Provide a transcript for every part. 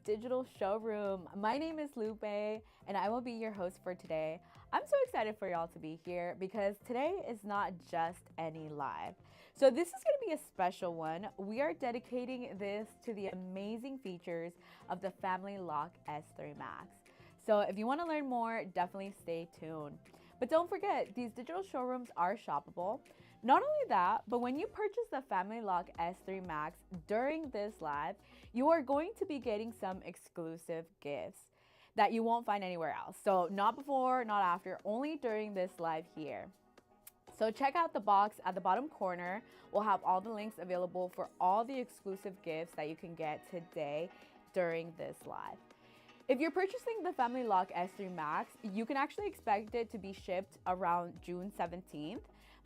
digital showroom. My name is Lupe and I will be your host for today. I'm so excited for y'all to be here because today is not just any live. So this is going to be a special one. We are dedicating this to the amazing features of the FamiLock S3 Max. So if you want to learn more, definitely stay tuned. But don't forget, these digital showrooms are shoppable. Not only that, but when you purchase the FamiLock S3 Max during this live, you are going to be getting some exclusive gifts that you won't find anywhere else. So not before, not after, only during this live here. So check out the box at the bottom corner. We'll have all the links available for all the exclusive gifts that you can get today during this live. If you're purchasing the FamiLock S3 Max, you can actually expect it to be shipped around June 17th.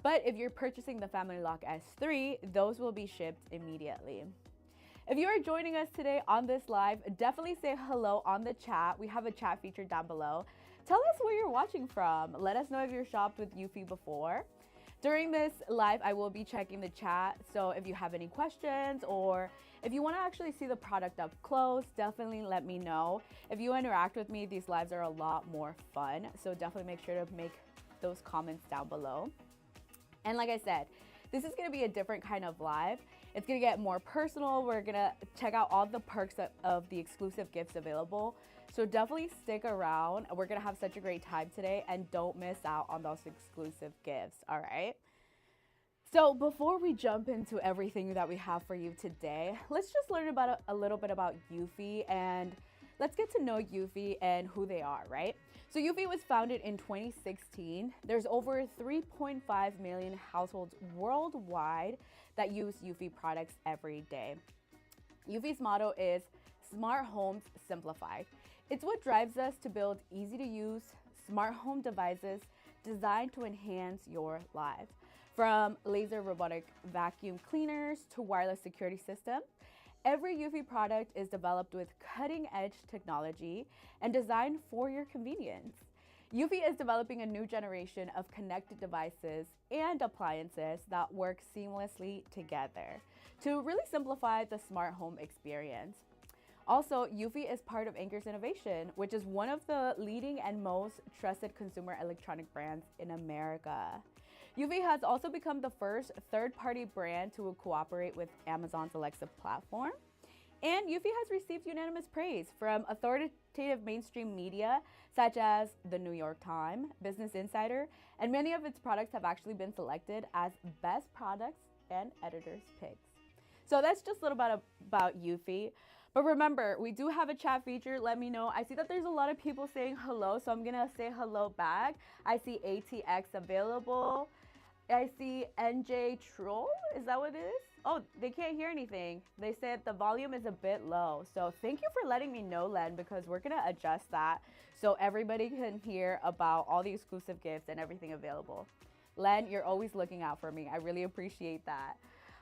But if you're purchasing the FamiLock S3, those will be shipped immediately. If you are joining us today on this live, definitely say hello on the chat. We have a chat feature down below. Tell us where you're watching from. Let us know if you've shopped with Eufy before. During this live, I will be checking the chat. So if you have any questions or if you want to actually see the product up close, definitely let me know. If you interact with me, these lives are a lot more fun. So definitely make sure to make those comments down below. And like I said, this is going to be a different kind of live. It's going to get more personal. We're going to check out all the perks of the exclusive gifts available. So definitely stick around. We're going to have such a great time today and don't miss out on those exclusive gifts. All right. So before we jump into everything that we have for you today, let's just learn about a little bit about Eufy and let's get to know Eufy and who they are, right? So Eufy was founded in 2016. There's over 3.5 million households worldwide that use Eufy products every day. Eufy's motto is Smart Homes Simplified. It's what drives us to build easy to use smart home devices designed to enhance your life. From laser robotic vacuum cleaners to wireless security systems, every Eufy product is developed with cutting-edge technology and designed for your convenience. Eufy is developing a new generation of connected devices and appliances that work seamlessly together to really simplify the smart home experience. Also, Eufy is part of Anker's Innovation, which is one of the leading and most trusted consumer electronic brands in America. Eufy has also become the first third-party brand to cooperate with Amazon's Alexa platform. And Eufy has received unanimous praise from authoritative mainstream media such as the New York Times, Business Insider, and many of its products have actually been selected as best products and editors' picks. So that's just a little bit about Eufy. But remember, we do have a chat feature. Let me know. I see that there's a lot of people saying hello, so I'm going to say hello back. I see ATX available. I see NJ Troll. Is that what it is? Oh, they can't hear anything. They said the volume is a bit low. So thank you for letting me know, Len, because we're going to adjust that so everybody can hear about all the exclusive gifts and everything available. Len, you're always looking out for me. I really appreciate that.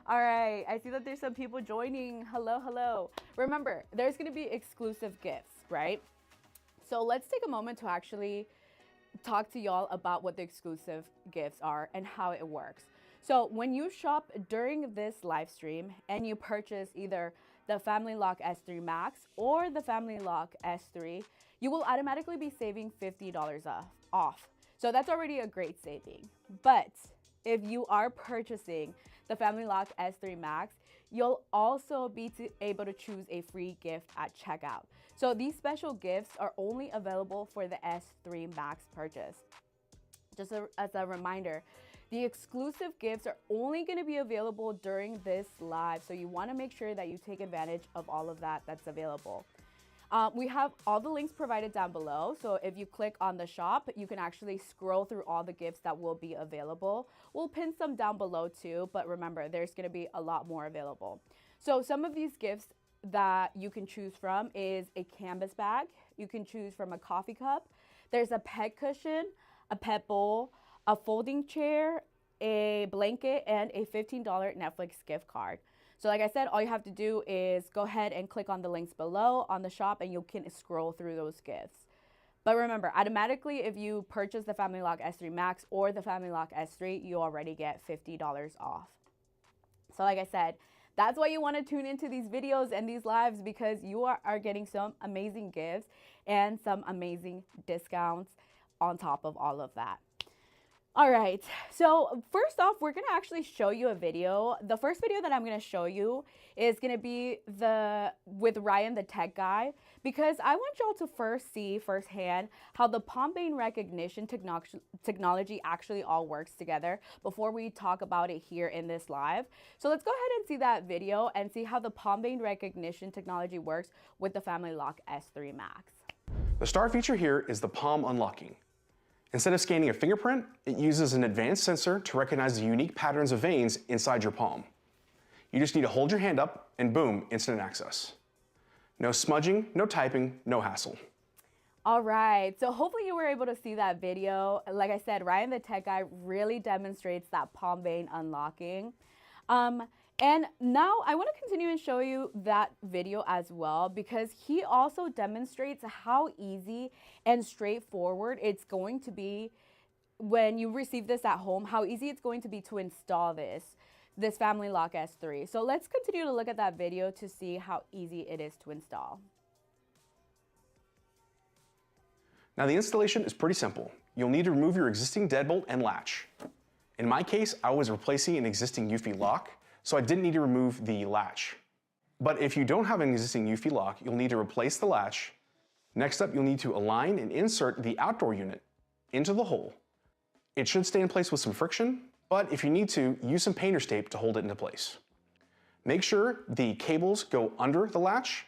All right, I see that there's some people joining. Hello, hello. Remember, there's going to be exclusive gifts, right? So let's take a moment to actually talk to y'all about what the exclusive gifts are and how it works. So when you shop during this live stream and you purchase either the FamiLock S3 Max or the FamiLock S3, you will automatically be saving $50 off. So that's already a great saving. But if you are purchasing the FamiLock S3 Max, you'll also be able to choose a free gift at checkout. So these special gifts are only available for the S3 Max purchase. Just as a reminder, the exclusive gifts are only going to be available during this live. So you want to make sure that you take advantage of all of that's available. We have all the links provided down below. So if you click on the shop, you can actually scroll through all the gifts that will be available. We'll pin some down below too, but remember, there's going to be a lot more available. So some of these gifts that you can choose from is a canvas bag. You can choose from a coffee cup. There's a pet cushion, a pet bowl, a folding chair, a blanket, and a $15 Netflix gift card. So like I said, all you have to do is go ahead and click on the links below on the shop and you can scroll through those gifts. But remember, automatically, if you purchase the FamiLock S3 Max or the FamiLock S3, you already get $50 off. So like I said, That's why you want to tune into these videos and these lives, because you are getting some amazing gifts and some amazing discounts on top of all of that. All right, so first off, we're gonna actually show you a video. The first video that I'm gonna show you is gonna be with Ryan, the tech guy, because I want y'all to first see firsthand how the palm vein recognition technology actually all works together before we talk about it here in this live. So let's go ahead and see that video and see how the palm vein recognition technology works with the FamiLock S3 Max. The star feature here is the palm unlocking. Instead of scanning a fingerprint, it uses an advanced sensor to recognize the unique patterns of veins inside your palm. You just need to hold your hand up and boom, instant access. No smudging, no typing, no hassle. All right, so hopefully you were able to see that video. Like I said, Ryan the tech guy really demonstrates that palm vein unlocking. And now I want to continue and show you that video as well, because he also demonstrates how easy and straightforward it's going to be when you receive this at home, how easy it's going to be to install this FamiLock S3. So let's continue to look at that video to see how easy it is to install. Now the installation is pretty simple. You'll need to remove your existing deadbolt and latch. In my case, I was replacing an existing eufy lock, so I didn't need to remove the latch. But if you don't have an existing eufy lock, you'll need to replace the latch. Next up, you'll need to align and insert the outdoor unit into the hole. It should stay in place with some friction, but if you need to, use some painter's tape to hold it into place. Make sure the cables go under the latch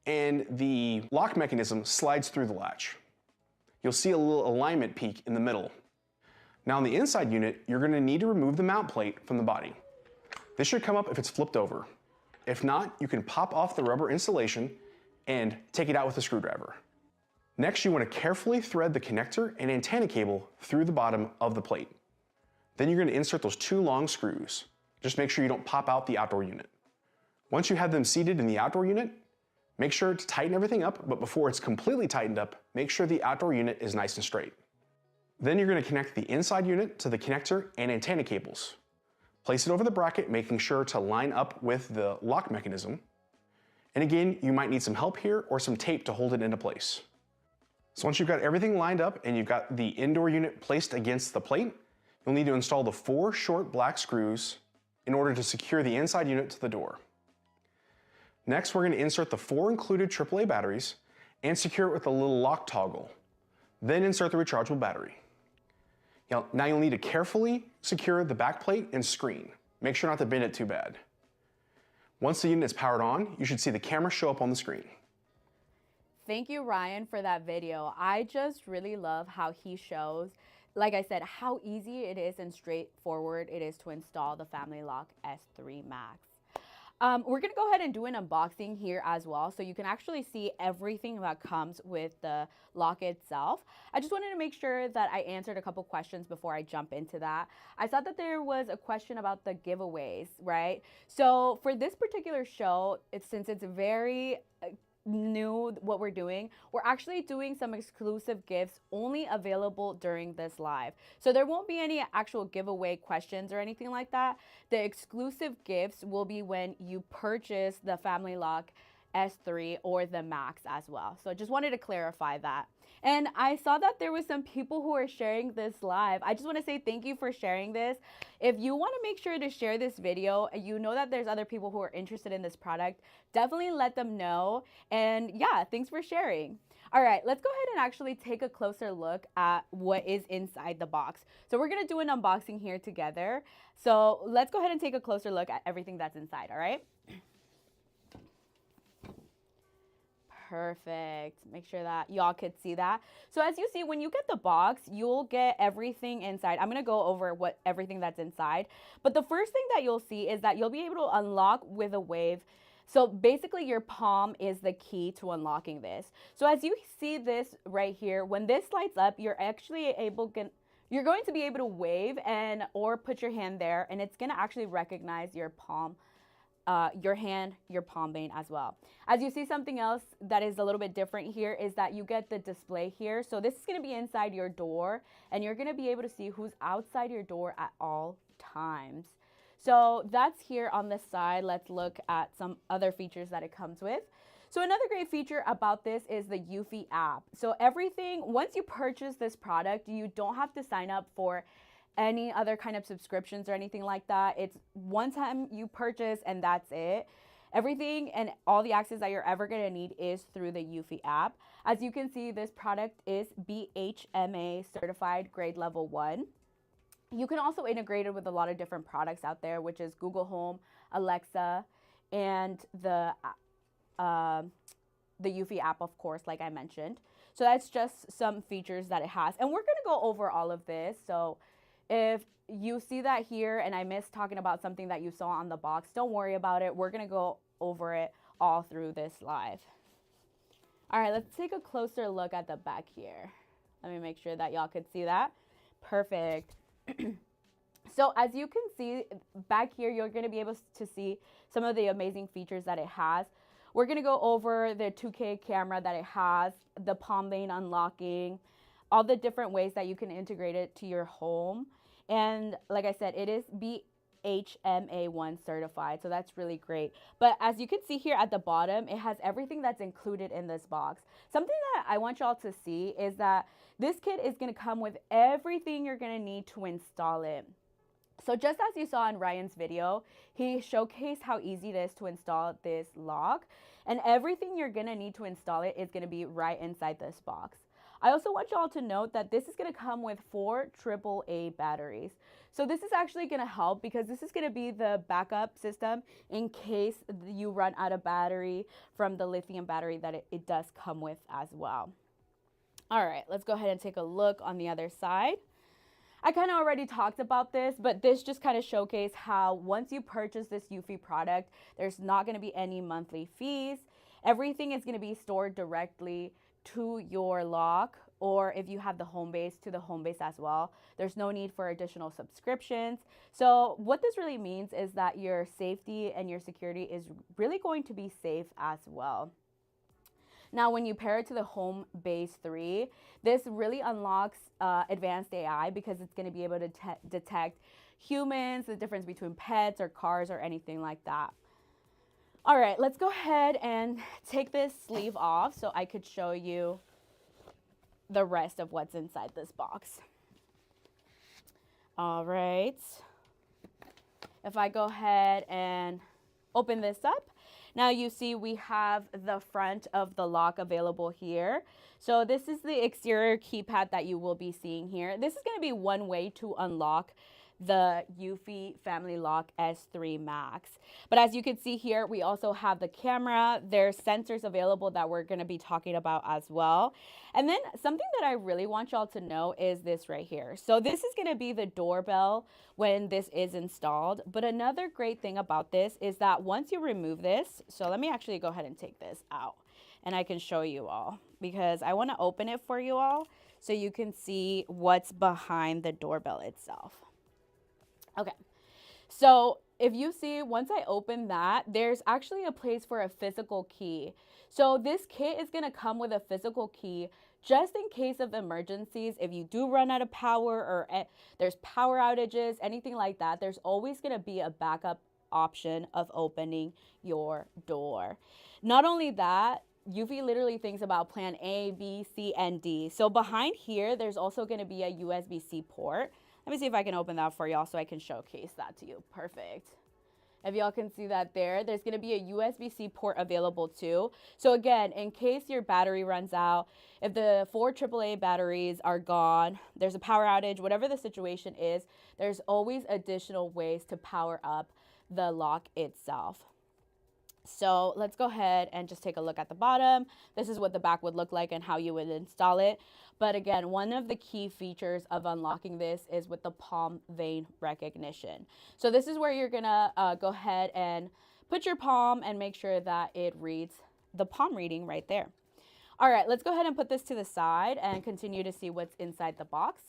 and the lock mechanism slides through the latch. You'll see a little alignment peak in the middle. Now on the inside unit, you're going to need to remove the mount plate from the body. This should come up if it's flipped over. If not, you can pop off the rubber insulation and take it out with a screwdriver. Next, you want to carefully thread the connector and antenna cable through the bottom of the plate. Then you're going to insert those 2 long screws. Just make sure you don't pop out the outdoor unit. Once you have them seated in the outdoor unit, make sure to tighten everything up, but before it's completely tightened up, make sure the outdoor unit is nice and straight. Then you're going to connect the inside unit to the connector and antenna cables. Place it over the bracket, making sure to line up with the lock mechanism. And again, you might need some help here or some tape to hold it into place. So once you've got everything lined up and you've got the indoor unit placed against the plate, you'll need to install the 4 short black screws in order to secure the inside unit to the door. Next, we're going to insert the 4 included AAA batteries and secure it with a little lock toggle. Then insert the rechargeable battery. Now you'll need to carefully secure the back plate and screen. Make sure not to bend it too bad. Once the unit is powered on, you should see the camera show up on the screen. Thank you, Ryan, for that video. I just really love how he shows, like I said, how easy it is and straightforward it is to install the FamiLock S3 Max. We're going to go ahead and do an unboxing here as well, so you can actually see everything that comes with the lock itself. I just wanted to make sure that I answered a couple questions before I jump into that. I saw that there was a question about the giveaways, right? So for this particular show, since it's very new what we're doing, we're actually doing some exclusive gifts only available during this live. So there won't be any actual giveaway questions or anything like that. The exclusive gifts will be when you purchase the FamiLock S3 or the Max as well. So I just wanted to clarify that. And I saw that there was some people who are sharing this live. I just want to say thank you for sharing this. If you want to make sure to share this video, you know that there's other people who are interested in this product, definitely let them know. And yeah, thanks for sharing. All right, let's go ahead and actually take a closer look at what is inside the box. So we're going to do an unboxing here together. So let's go ahead and take a closer look at everything that's inside, all right? Perfect. Make sure that y'all could see that. So as you see, when you get the box, you'll get everything inside. I'm going to go over everything that's inside. But the first thing that you'll see is that you'll be able to unlock with a wave. So basically your palm is the key to unlocking this. So as you see this right here, when this lights up, you're actually you're going to be able to wave or put your hand there, and it's going to actually recognize your palm, your hand, your palm vein as well. As you see, something else that is a little bit different here is that you get the display here. So this is going to be inside your door, and you're going to be able to see who's outside your door at all times. So that's here on the side. Let's look at some other features that it comes with. So another great feature about this is the eufy app. So everything, once you purchase this product, you don't have to sign up for any other kind of subscriptions or anything like that. It's one time you purchase and that's it. Everything and all the access that you're ever gonna need is through the eufy app. As you can see, this product is BHMA certified grade level 1. You can also integrate it with a lot of different products out there, which is Google Home, Alexa, and the eufy app, of course, like I mentioned. So that's just some features that it has. And we're going to go over all of this. So if you see that here and I missed talking about something that you saw on the box, don't worry about it. We're going to go over it all through this live. All right, let's take a closer look at the back here. Let me make sure that y'all could see that. Perfect. So as you can see back here, you're going to be able to see some of the amazing features that it has. We're going to go over the 2K camera that it has, the palm vein unlocking, all the different ways that you can integrate it to your home. And like I said, it is BHMA1 certified, so that's really great. But as you can see here at the bottom, it has everything that's included in this box. Something that I want y'all to see is that this kit is going to come with everything you're going to need to install it. So just as you saw in Ryan's video, he showcased how easy it is to install this lock, and everything you're going to need to install it is going to be right inside this box. I also want y'all to note that this is going to come with 4 AAA batteries. So this is actually going to help because this is going to be the backup system in case you run out of battery from the lithium battery that it does come with as well. All right, let's go ahead and take a look on the other side. I kind of already talked about this, but this just kind of showcased how once you purchase this eufy product, there's not going to be any monthly fees. Everything is going to be stored directly to your lock, or if you have the home base, to the home base as well. There's no need for additional subscriptions. So what this really means is that your safety and your security is really going to be safe as well. Now, when you pair it to the Home Base 3, this really unlocks advanced AI because it's going to be able to detect humans, the difference between pets or cars or anything like that. All right, let's go ahead and take this sleeve off so I could show you the rest of what's inside this box. All right. If I go ahead and open this up, now you see we have the front of the lock available here. So this is the exterior keypad that you will be seeing here. This is going to be one way to unlock the eufy FamilLock S3 Max. But as you can see here, we also have the camera. There's sensors available that we're going to be talking about as well. And then something that I really want y'all to know is this right here. So this is going to be the doorbell when this is installed. But another great thing about this is that once you remove this, so let me actually go ahead and take this out and I can show you all because I want to open it for you all so you can see what's behind the doorbell itself. Okay, so if you see, once I open that, there's actually a place for a physical key. So this kit is going to come with a physical key just in case of emergencies. If you do run out of power or there's power outages, anything like that, there's always going to be a backup option of opening your door. Not only that, eufy literally thinks about plan A, B, C, and D. So behind here, there's also going to be a USB-C port. Let me see if I can open that for y'all so I can showcase that to you. Perfect. If y'all can see that there's going to be a USB-C port available too. So again, in case your battery runs out, if the 4 AAA batteries are gone, there's a power outage, whatever the situation is, there's always additional ways to power up the lock itself. So let's go ahead and just take a look at the bottom. This is what the back would look like and how you would install it. But again, one of the key features of unlocking this is with the palm vein recognition. So this is where you're gonna go ahead and put your palm and make sure that it reads the palm reading right there. All right, let's go ahead and put this to the side and continue to see what's inside the box.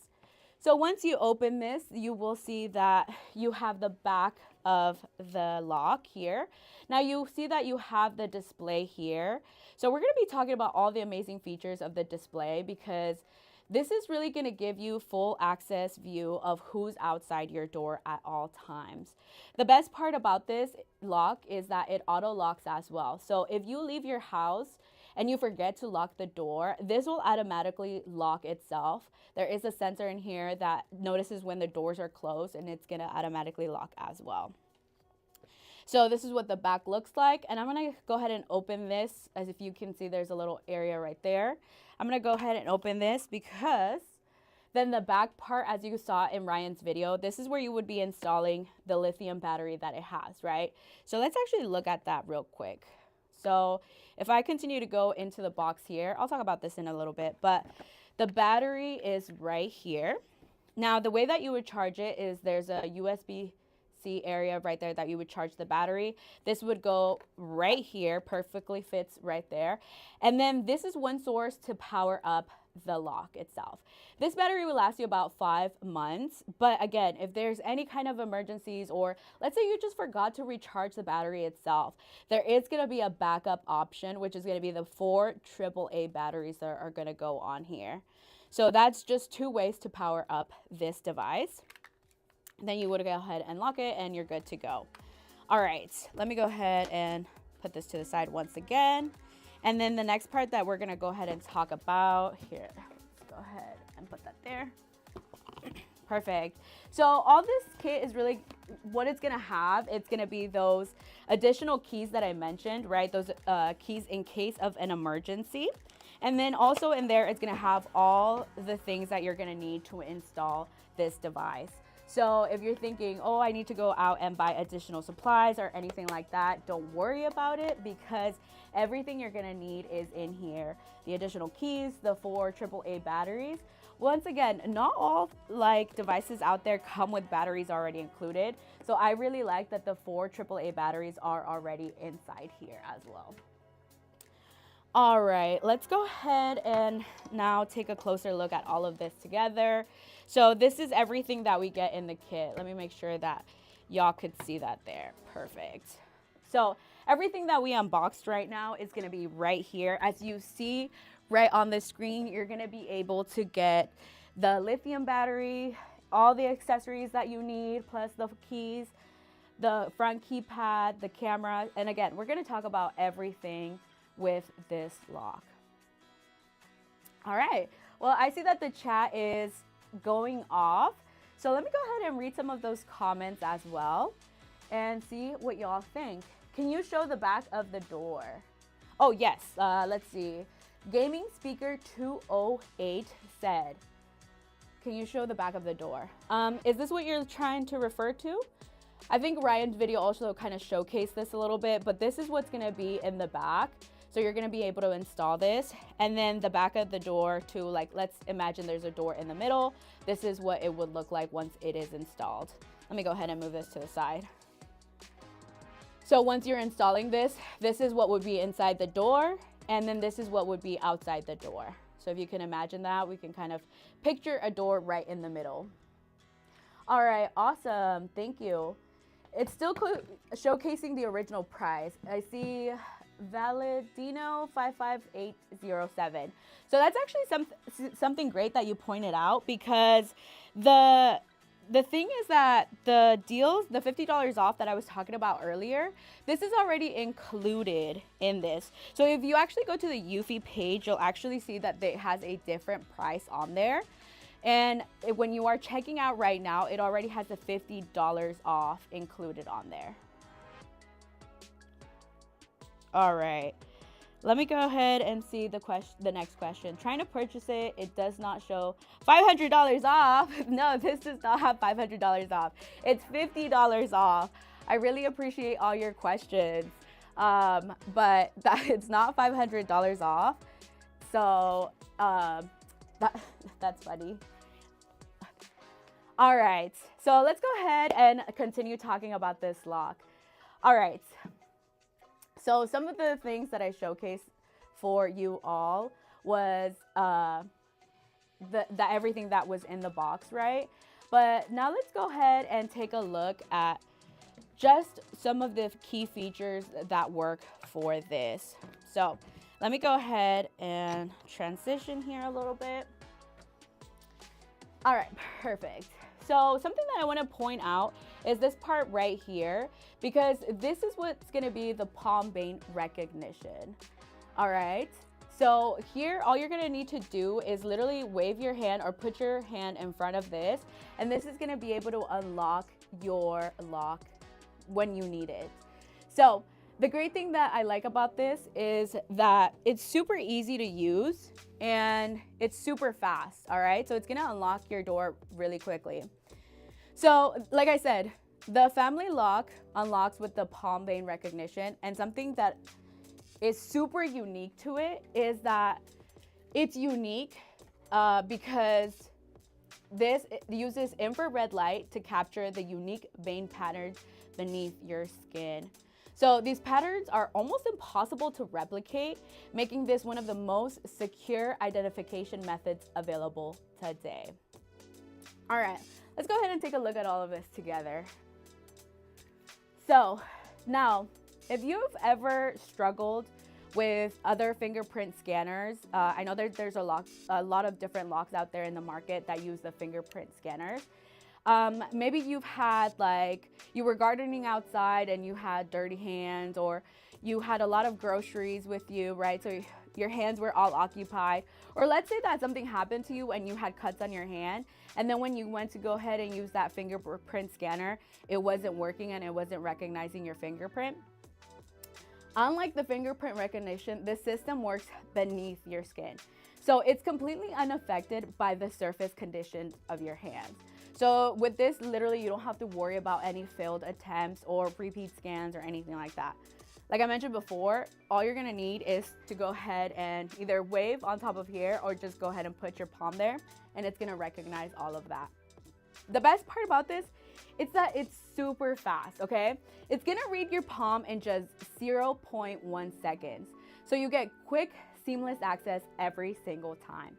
So once you open this, you will see that you have the back of the lock here. Now you see that you have the display here. So we're going to be talking about all the amazing features of the display because This is really going to give you full access view of who's outside your door at all times. The best part about this lock is that it auto locks as well. So if you leave your house and you forget to lock the door, this will automatically lock itself. There is a sensor in here that notices when the doors are closed, and it's going to automatically lock as well. So this is what the back looks like, and I'm going to go ahead and open this. As if you can see, there's a little area right there. I'm going to go ahead and open this because then the back part, as you saw in Ryan's video, this is where you would be installing the lithium battery that it has, right? So let's actually look at that real quick. So if I continue to go into the box here, I'll talk about this in a little bit, but the battery is right here. Now, the way that you would charge it is there's a USB-C area right there that you would charge the battery. This would go right here, perfectly fits right there. And then this is one source to power up the lock itself. This battery will last you about 5 months, but again, if there's any kind of emergencies, or let's say you just forgot to recharge the battery itself, there is going to be a backup option, which is going to be the 4 AAA batteries that are going to go on here. So that's just 2 ways to power up this device. Then you would go ahead and lock it and you're good to go. All right, let me go ahead and put this to the side once again. And then the next part that we're gonna go ahead and talk about here, let's go ahead and put that there. Perfect. So all this kit is really what it's gonna have. It's gonna be those additional keys that I mentioned, right? Those keys in case of an emergency. And then also in there, it's gonna have all the things that you're gonna need to install this device. So if you're thinking, oh, I need to go out and buy additional supplies or anything like that, don't worry about it, because everything you're gonna need is in here. The additional keys, the 4 AAA batteries. Once again, not all devices out there come with batteries already included. So I really like that the 4 AAA batteries are already inside here as well. All right, let's go ahead and now take a closer look at all of this together. So this is everything that we get in the kit. Let me make sure that y'all could see that there. Perfect. So everything that we unboxed right now is gonna be right here. As you see right on the screen, you're gonna be able to get the lithium battery, all the accessories that you need, plus the keys, the front keypad, the camera. And again, we're gonna talk about everything with this lock. All right, well, I see that the chat is going off. So let me go ahead and read some of those comments as well and see what y'all think. Can you show the back of the door? Oh, yes. Let's see. Gaming Speaker 208 said, can you show the back of the door? Is this what you're trying to refer to? I think Ryan's video also kind of showcased this a little bit, but this is what's going to be in the back. So you're going to be able to install this, and then the back of the door too, like let's imagine there's a door in the middle. This is what it would look like once it is installed. Let me go ahead and move this to the side. So once you're installing this, this is what would be inside the door, and then this is what would be outside the door. So if you can imagine that, we can kind of picture a door right in the middle. All right, awesome, thank you. It's still showcasing the original price. I see Validino 55807. So that's actually something great that you pointed out, because the thing is that the deals, the $50 off that I was talking about earlier, this is already included in this. So if you actually go to the eufy page, you'll actually see that it has a different price on there. And when you are checking out right now, it already has a $50 off included on there. All right, let me go ahead and see the next question. Trying to purchase it, it does not show $500 off. No, this does not have $500 off. It's $50 off. I really appreciate all your questions, but it's not $500 off. So that's funny. All right, so let's go ahead and continue talking about this lock. All right. So some of the things that I showcased for you all was everything that was in the box, right? But now let's go ahead and take a look at just some of the key features that work for this. So let me go ahead and transition here a little bit. All right, perfect. So something that I want to point out is this part right here, because this is what's going to be the palm vein recognition. All right. So here, all you're going to need to do is literally wave your hand or put your hand in front of this, and this is going to be able to unlock your lock when you need it. So the great thing that I like about this is that it's super easy to use and it's super fast. All right. So it's going to unlock your door really quickly. So like I said, the FamiLock unlocks with the palm vein recognition, and something that is super unique to it is that it's unique because this uses infrared light to capture the unique vein patterns beneath your skin. So these patterns are almost impossible to replicate, making this one of the most secure identification methods available today. All right, let's go ahead and take a look at all of this together. So now, if you've ever struggled with other fingerprint scanners, I know there's a lot of different locks out there in the market that use the fingerprint scanners. Maybe you've had, like, you were gardening outside and you had dirty hands, or you had a lot of groceries with you, right? So your hands were all occupied. Or let's say that something happened to you and you had cuts on your hand, and then when you went to go ahead and use that fingerprint scanner, it wasn't working and it wasn't recognizing your fingerprint. Unlike the fingerprint recognition, the system works beneath your skin. So it's completely unaffected by the surface condition of your hands. So with this, literally, you don't have to worry about any failed attempts or repeat scans or anything like that. Like I mentioned before, all you're gonna need is to go ahead and either wave on top of here or just go ahead and put your palm there, and it's gonna recognize all of that. The best part about this is that it's super fast, okay? It's gonna read your palm in just 0.1 seconds. So you get quick, seamless access every single time.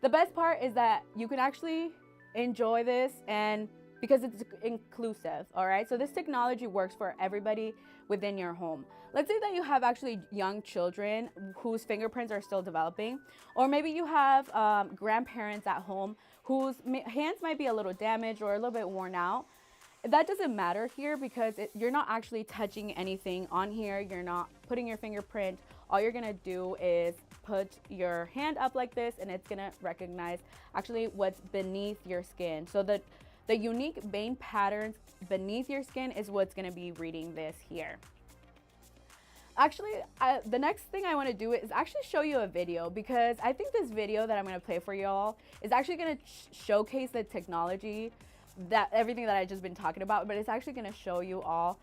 The best part is that you can actually enjoy this, and because it's inclusive, all right? So this technology works for everybody within your home. Let's say that you have actually young children whose fingerprints are still developing, or maybe you have grandparents at home whose hands might be a little damaged or a little bit worn out. That doesn't matter here because you're not actually touching anything on here. You're not putting your fingerprint. All you're gonna do is put your hand up like this, and it's gonna recognize actually what's beneath your skin. So the unique vein patterns beneath your skin is what's gonna be reading this here. Actually, the next thing I wanna do is actually show you a video, because I think this video that I'm gonna play for y'all is actually gonna showcase the technology, that everything that I've just been talking about, but it's actually gonna show you all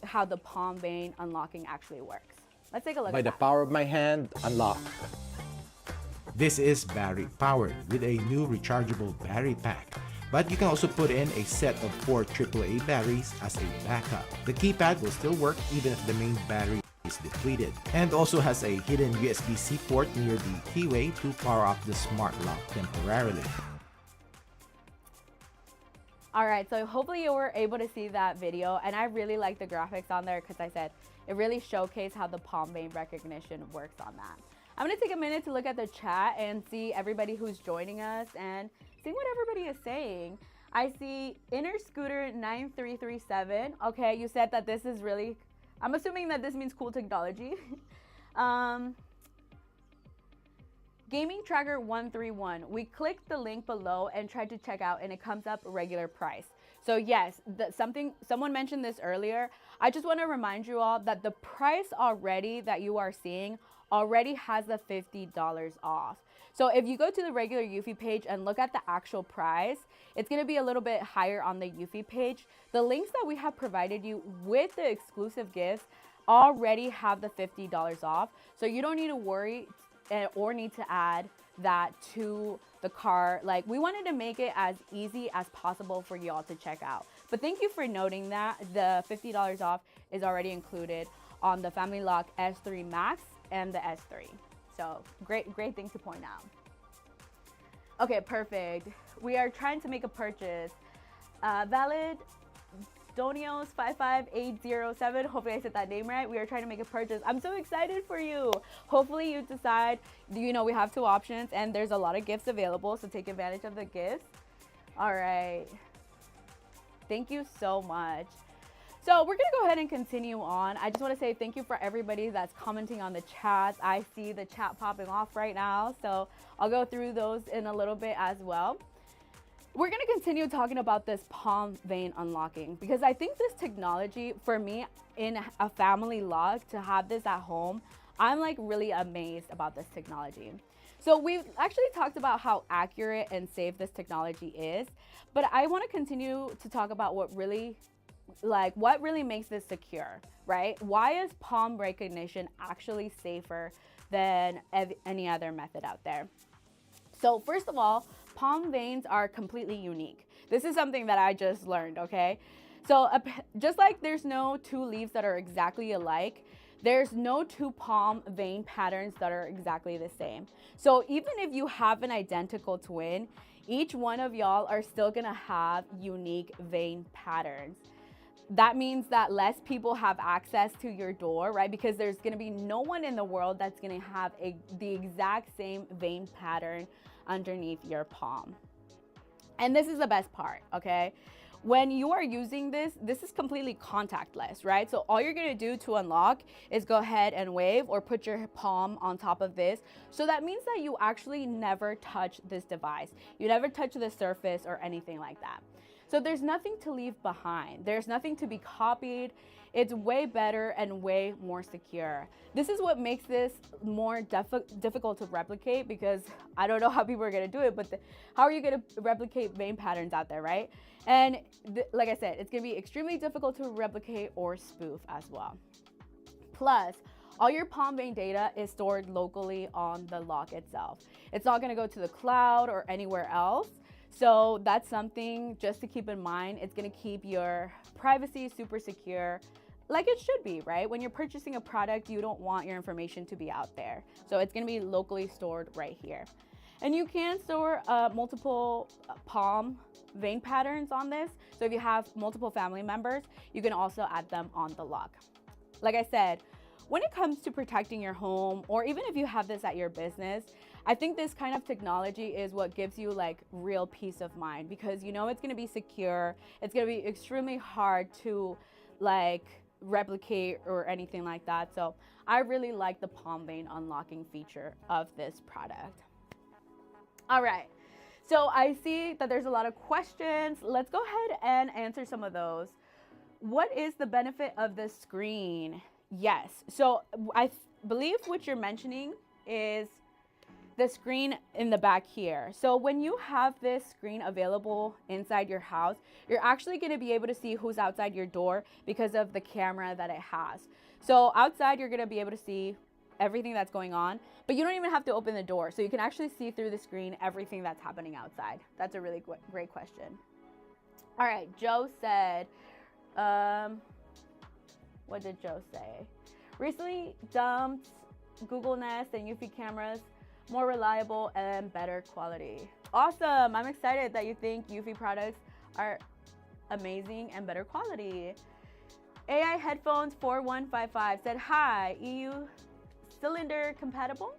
how the palm vein unlocking actually works. Let's take a look By at the that. power of my hand, unlock. This is battery powered with a new rechargeable battery pack, but you can also put in a set of 4 AAA batteries as a backup. The keypad will still work even if the main battery is depleted, and also has a hidden USB-C port near the keyway to power off the smart lock temporarily. All right, so hopefully you were able to see that video, and I really like the graphics on there because I said it really showcased how the palm vein recognition works on that. I'm gonna take a minute to look at the chat and see everybody who's joining us and see what everybody is saying. I see Inner Scooter 9337. Okay, you said that this is really, I'm assuming that this means cool technology. Gaming Tracker 131. We clicked the link below and tried to check out, and it comes up regular price. So yes, someone mentioned this earlier. I just want to remind you all that the price already that you are seeing already has the $50 off. So if you go to the regular eufy page and look at the actual price, it's going to be a little bit higher on the eufy page. The links that we have provided you with the exclusive gifts already have the $50 off. So you don't need to worry or need to add that to the cart. Like, we wanted to make it as easy as possible for y'all to check out. But thank you for noting that the $50 off is already included on the FamiLock S3 Max and the S3. So great thing to point out. Okay, perfect. We are trying to make a purchase. Valid Donios 55807. Hopefully I said that name right. We are trying to make a purchase. I'm so excited for you. Hopefully you decide, you know, we have 2 options and there's a lot of gifts available, so take advantage of the gifts. All right. Thank you so much. So we're gonna go ahead and continue on. I just wanna say thank you for everybody that's commenting on the chat. I see the chat popping off right now, so I'll go through those in a little bit as well. We're gonna continue talking about this palm vein unlocking because I think this technology, for me, in a family lock, to have this at home, I'm like really amazed about this technology. So we've actually talked about how accurate and safe this technology is, but I wanna continue to talk about what really makes this secure, right? Why is palm recognition actually safer than any other method out there? So first of all, palm veins are completely unique. This is something that I just learned, okay? So just like there's no two leaves that are exactly alike, there's no two palm vein patterns that are exactly the same. So even if you have an identical twin, each one of y'all are still gonna have unique vein patterns. That means that less people have access to your door, right? Because there's gonna be no one in the world that's gonna have the exact same vein pattern underneath your palm. And this is the best part, okay? When you are using this is completely contactless, right? So all you're gonna do to unlock is go ahead and wave or put your palm on top of this. So that means that you actually never touch this device. You never touch the surface or anything like that. So there's nothing to leave behind. There's nothing to be copied. It's way better and way more secure. This is what makes this more difficult to replicate, because I don't know how people are gonna do it, but how are you gonna replicate vein patterns out there, right? And like I said, it's gonna be extremely difficult to replicate or spoof as well. Plus, all your palm vein data is stored locally on the lock itself. It's not gonna go to the cloud or anywhere else. So that's something just to keep in mind. It's gonna keep your privacy super secure, like it should be, right? When you're purchasing a product, you don't want your information to be out there. So it's gonna be locally stored right here. And you can store multiple palm vein patterns on this. So if you have multiple family members, you can also add them on the lock. Like I said, when it comes to protecting your home, or even if you have this at your business, I think this kind of technology is what gives you like real peace of mind, because you know it's gonna be secure. It's gonna be extremely hard to like replicate or anything like that. So I really like the palm vein unlocking feature of this product. All right, so I see that there's a lot of questions. Let's go ahead and answer some of those. What is the benefit of the screen? Yes, so I believe what you're mentioning is the screen in the back here. So when you have this screen available inside your house, you're actually going to be able to see who's outside your door because of the camera that it has. So outside, you're going to be able to see everything that's going on, but you don't even have to open the door. So you can actually see through the screen everything that's happening outside. That's a really great question. All right, Joe said, what did Joe say? Recently dumped Google Nest and eufy cameras, more reliable and better quality. Awesome, I'm excited that you think eufy products are amazing and better quality. AI Headphones 4155 said, hi, EU cylinder compatible?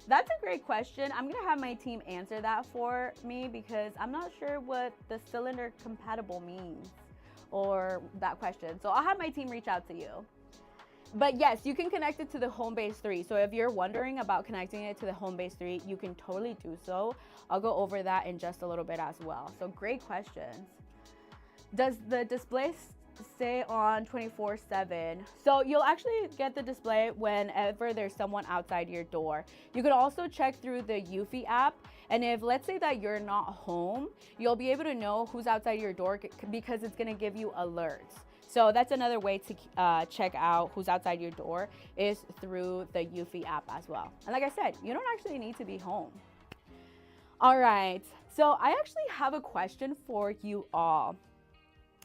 That's a great question. I'm gonna have my team answer that for me, because I'm not sure what the cylinder compatible means, or that question. So I'll have my team reach out to you. But yes, you can connect it to the Homebase 3. So if you're wondering about connecting it to the Homebase 3, you can totally do so. I'll go over that in just a little bit as well. So great questions. Does the display stay on 24/7? So you'll actually get the display whenever there's someone outside your door. You can also check through the eufy app, and if let's say that you're not home, you'll be able to know who's outside your door because it's going to give you alerts. So that's another way to check out who's outside your door, is through the eufy app as well. And like I said, you don't actually need to be home. All right, so I actually have a question for you all.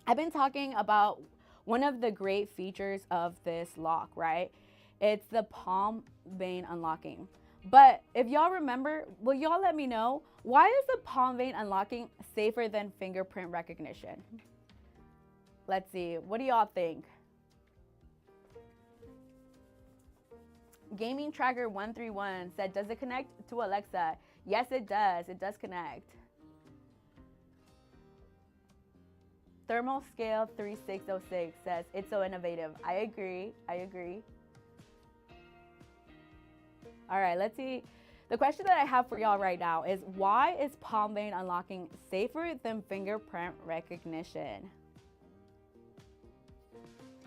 I've been talking about one of the great features of this lock, right? It's the palm vein unlocking. But if y'all remember, will y'all let me know, why is the palm vein unlocking safer than fingerprint recognition? Let's see, what do y'all think? Gaming Tracker 131 said, does it connect to Alexa? Yes, it does. It does connect. Thermal Scale 3606 says, it's so innovative. I agree. I agree. All right, let's see. The question that I have for y'all right now is, why is palm vein unlocking safer than fingerprint recognition?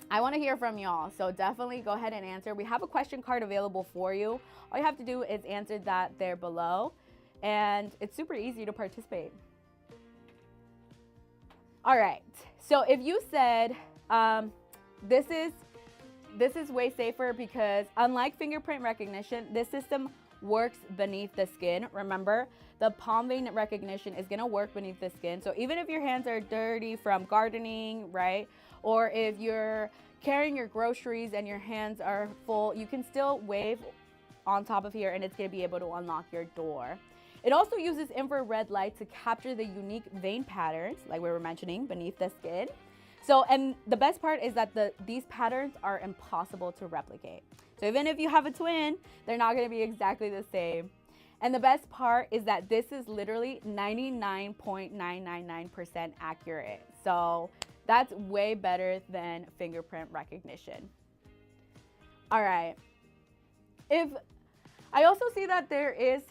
I want to hear from y'all, so definitely go ahead and answer. We have a question card available for you. All you have to do is answer that there below, and it's super easy to participate. All right, so if you said this is way safer because unlike fingerprint recognition, this system works beneath the skin. Remember, the palm vein recognition is gonna work beneath the skin. So even if your hands are dirty from gardening, right? Or if you're carrying your groceries and your hands are full, you can still wave on top of here and it's gonna be able to unlock your door. It also uses infrared light to capture the unique vein patterns, like we were mentioning, beneath the skin. So, and the best part is that these patterns are impossible to replicate. So even if you have a twin, they're not gonna be exactly the same. And the best part is that this is literally 99.999% accurate. So that's way better than fingerprint recognition. All right. If I also see that there is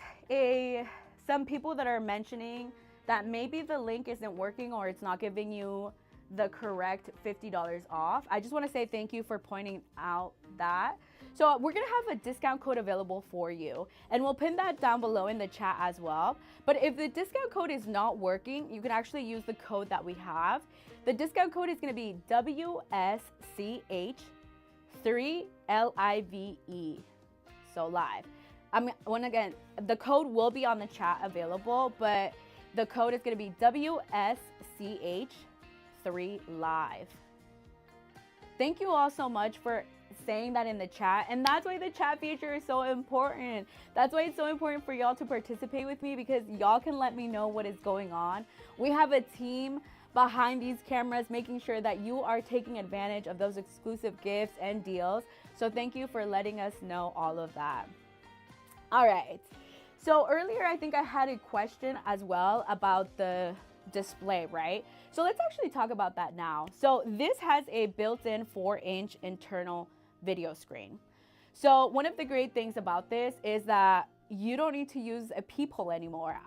some people that are mentioning that maybe the link isn't working or it's not giving you the correct $50 off. I just want to say thank you for pointing out that. So we're gonna have a discount code available for you, and we'll pin that down below in the chat as well. But if the discount code is not working, you can actually use the code that we have. The discount code is gonna be WSCH3LIVE. So live. Again, the code will be on the chat available, but the code is gonna be WSCH3LIVE. Thank you all so much for saying that in the chat, and that's why the chat feature is so important. That's why it's so important for y'all to participate with me, because y'all can let me know what is going on. We have a team behind these cameras making sure that you are taking advantage of those exclusive gifts and deals. So thank you for letting us know all of that. All right, so earlier I think I had a question as well about the display, right? So let's actually talk about that now. So this has a built-in 4-inch internal video screen. So one of the great things about this is that you don't need to use a peephole anymore.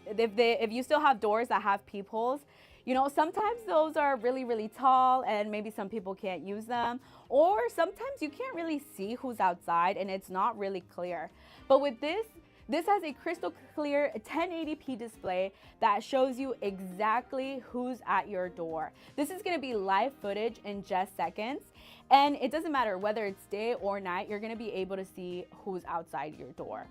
If you still have doors that have peepholes, you know, sometimes those are really, really tall and maybe some people can't use them, or sometimes you can't really see who's outside and it's not really clear. But with this has a crystal clear 1080p display that shows you exactly who's at your door. This is gonna be live footage in just seconds, and it doesn't matter whether it's day or night, you're gonna be able to see who's outside your door.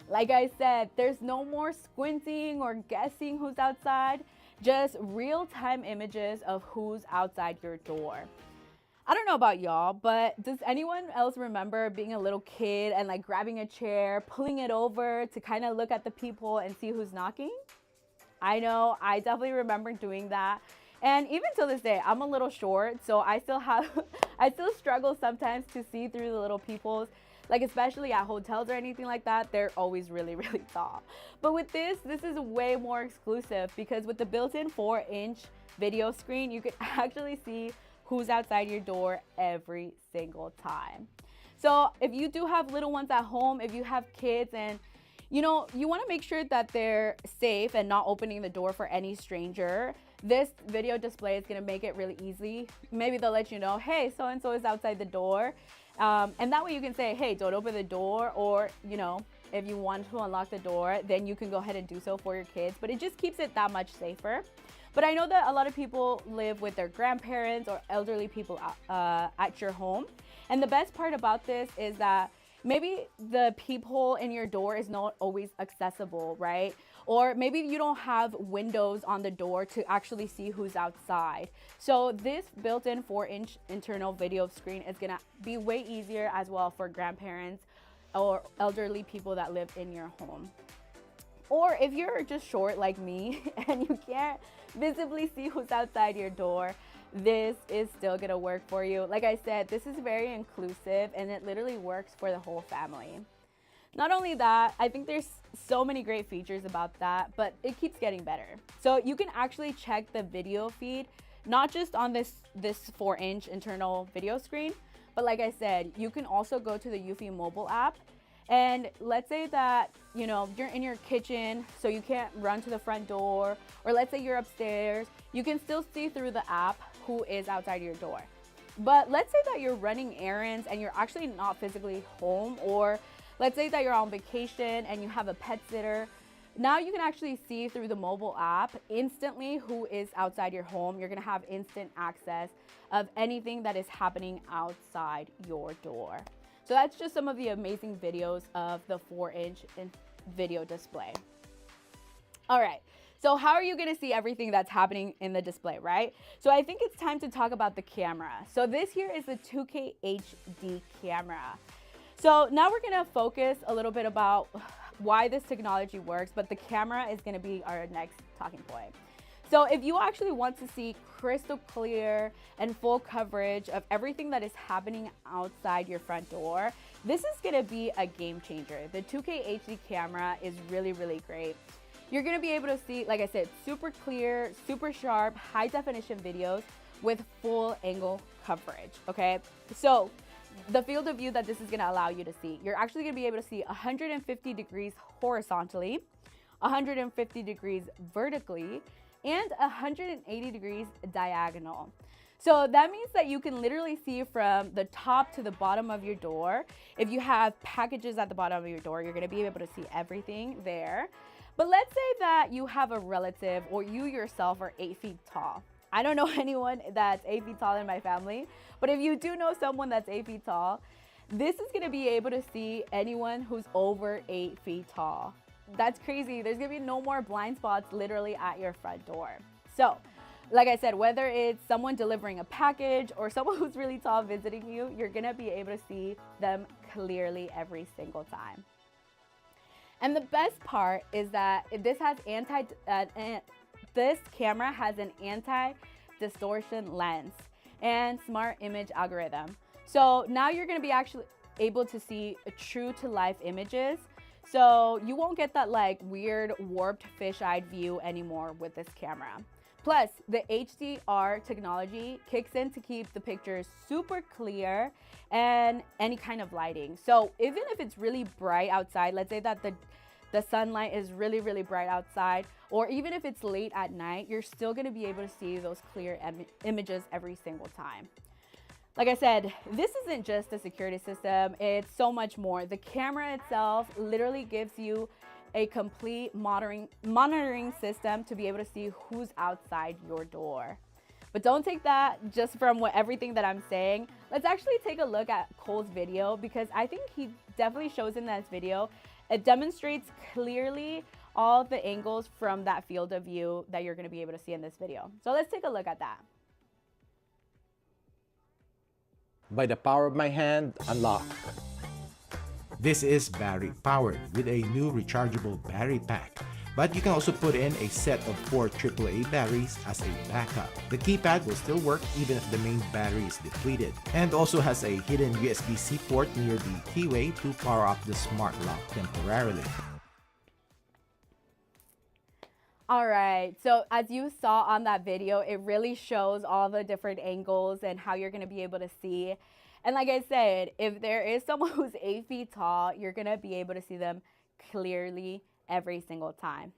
Like I said, there's no more squinting or guessing who's outside, just real-time images of who's outside your door. I don't know about y'all, but does anyone else remember being a little kid and like grabbing a chair, pulling it over to kind of look at the people and see who's knocking? I know, I definitely remember doing that. And even till this day, I'm a little short, so I still struggle sometimes to see through the little peoples, like especially at hotels or anything like that. They're always really, really tall. But with this is way more exclusive, because with the built-in 4-inch video screen, you can actually see who's outside your door every single time. So if you do have little ones at home, if you have kids and you know, you want to make sure that they're safe and not opening the door for any stranger, this video display is going to make it really easy. Maybe they'll let you know, hey, so-and-so is outside the door. And that way you can say, hey, don't open the door, or, you know, if you want to unlock the door, then you can go ahead and do so for your kids, but it just keeps it that much safer. But I know that a lot of people live with their grandparents or elderly people at your home. And the best part about this is that maybe the peephole in your door is not always accessible, right? Or maybe you don't have windows on the door to actually see who's outside. So this built-in 4-inch internal video screen is gonna be way easier as well for grandparents or elderly people that live in your home. Or if you're just short like me and you can't visibly see who's outside your door, this is still gonna work for you. Like I said, this is very inclusive and it literally works for the whole family. Not only that, I think there's so many great features about that, but it keeps getting better. So you can actually check the video feed not just on this 4-inch internal video screen, but like I said, you can also go to the eufy mobile app. And let's say that, you know, you're in your kitchen, so you can't run to the front door, or let's say you're upstairs, you can still see through the app who is outside your door. But let's say that you're running errands and you're actually not physically home, or let's say that you're on vacation and you have a pet sitter. Now you can actually see through the mobile app instantly who is outside your home. You're gonna have instant access of anything that is happening outside your door. So that's just some of the amazing videos of the 4-inch video display. All right, so how are you gonna see everything that's happening in the display, right? So I think it's time to talk about the camera. So this here is the 2K HD camera. So now we're gonna focus a little bit about why this technology works, but the camera is gonna be our next talking point. So if you actually want to see crystal clear and full coverage of everything that is happening outside your front door, this is gonna be a game changer. The 2K HD camera is really, really great. You're gonna be able to see, like I said, super clear, super sharp, high definition videos with full angle coverage, okay? So the field of view that this is gonna allow you to see, you're actually gonna be able to see 150 degrees horizontally, 150 degrees vertically, and 180 degrees diagonal. So that means that you can literally see from the top to the bottom of your door. If you have packages at the bottom of your door, you're gonna be able to see everything there. But let's say that you have a relative or you yourself are 8 feet tall. I don't know anyone that's 8 feet tall in my family, but if you do know someone that's 8 feet tall, this is gonna be able to see anyone who's over 8 feet tall. That's crazy. There's gonna be no more blind spots literally at your front door. So, like I said, whether it's someone delivering a package or someone who's really tall visiting you, you're gonna be able to see them clearly every single time. And the best part is that this camera has an anti-distortion lens and smart image algorithm. So now you're gonna be actually able to see true to life images. So you won't get that like weird warped fish-eyed view anymore with this camera. Plus, the HDR technology kicks in to keep the pictures super clear and any kind of lighting. So even if it's really bright outside, let's say that the sunlight is really, really bright outside, or even if it's late at night, you're still gonna be able to see those clear images every single time. Like I said, this isn't just a security system, it's so much more. The camera itself literally gives you a complete monitoring system to be able to see who's outside your door. But don't take that just from everything that I'm saying. Let's actually take a look at Cole's video, because I think he definitely shows in this video. It demonstrates clearly all the angles from that field of view that you're gonna be able to see in this video. So let's take a look at that. By the power of my hand, unlock. This is battery powered with a new rechargeable battery pack, but you can also put in a set of 4 AAA batteries as a backup. The keypad will still work even if the main battery is depleted, and also has a hidden USB-C port near the keyway to power up the smart lock temporarily. All right, so as you saw on that video, it really shows all the different angles and how you're gonna be able to see. And like I said, if there is someone who's 8 feet tall, you're gonna be able to see them clearly every single time.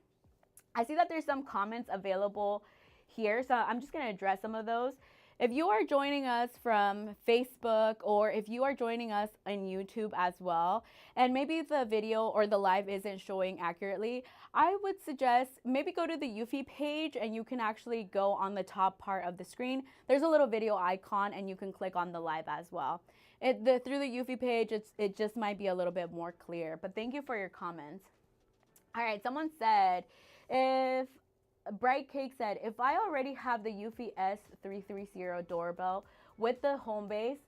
I see that there's some comments available here, so I'm just gonna address some of those. If you are joining us from Facebook, or if you are joining us on YouTube as well, and maybe the video or the live isn't showing accurately, I would suggest maybe go to the eufy page and you can actually go on the top part of the screen. There's a little video icon and you can click on the live as well. Through the eufy page, it just might be a little bit more clear, but thank you for your comments. All right, someone said, Bright Cake said, if I already have the eufy S330 doorbell with the home base,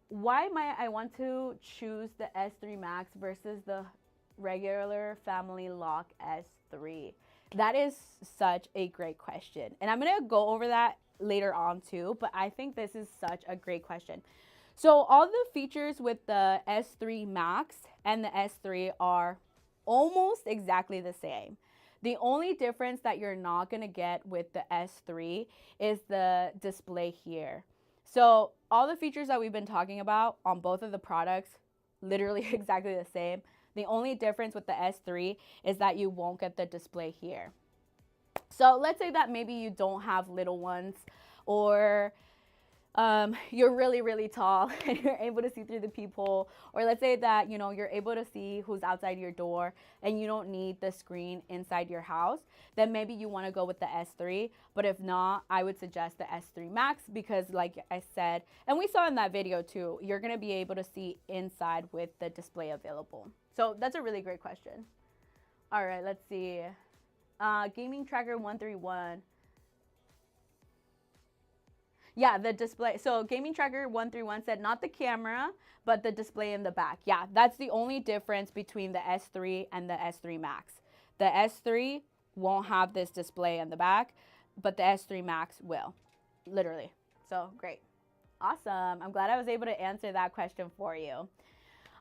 why might I want to choose the S3 Max versus the regular FamiLock S3? That is such a great question. And I'm gonna go over that later on too, but I think this is such a great question. So all the features with the S3 Max and the S3 are almost exactly the same. The only difference that you're not going to get with the S3 is the display here. So all the features that we've been talking about on both of the products, literally exactly the same. The only difference with the S3 is that you won't get the display here. So let's say that maybe you don't have little ones, or you're really, really tall and you're able to see through the peephole, or let's say that, you're able to see who's outside your door and you don't need the screen inside your house, then maybe you want to go with the S3. But if not, I would suggest the S3 Max, because like I said, and we saw in that video too, you're going to be able to see inside with the display available. So that's a really great question. All right, let's see. Gaming Tracker 131. Yeah, the display. So Gaming Tracker 131 said not the camera, but the display in the back. Yeah, that's the only difference between the S3 and the S3 Max. The S3 won't have this display in the back, but the S3 Max will, literally. So great. Awesome. I'm glad I was able to answer that question for you.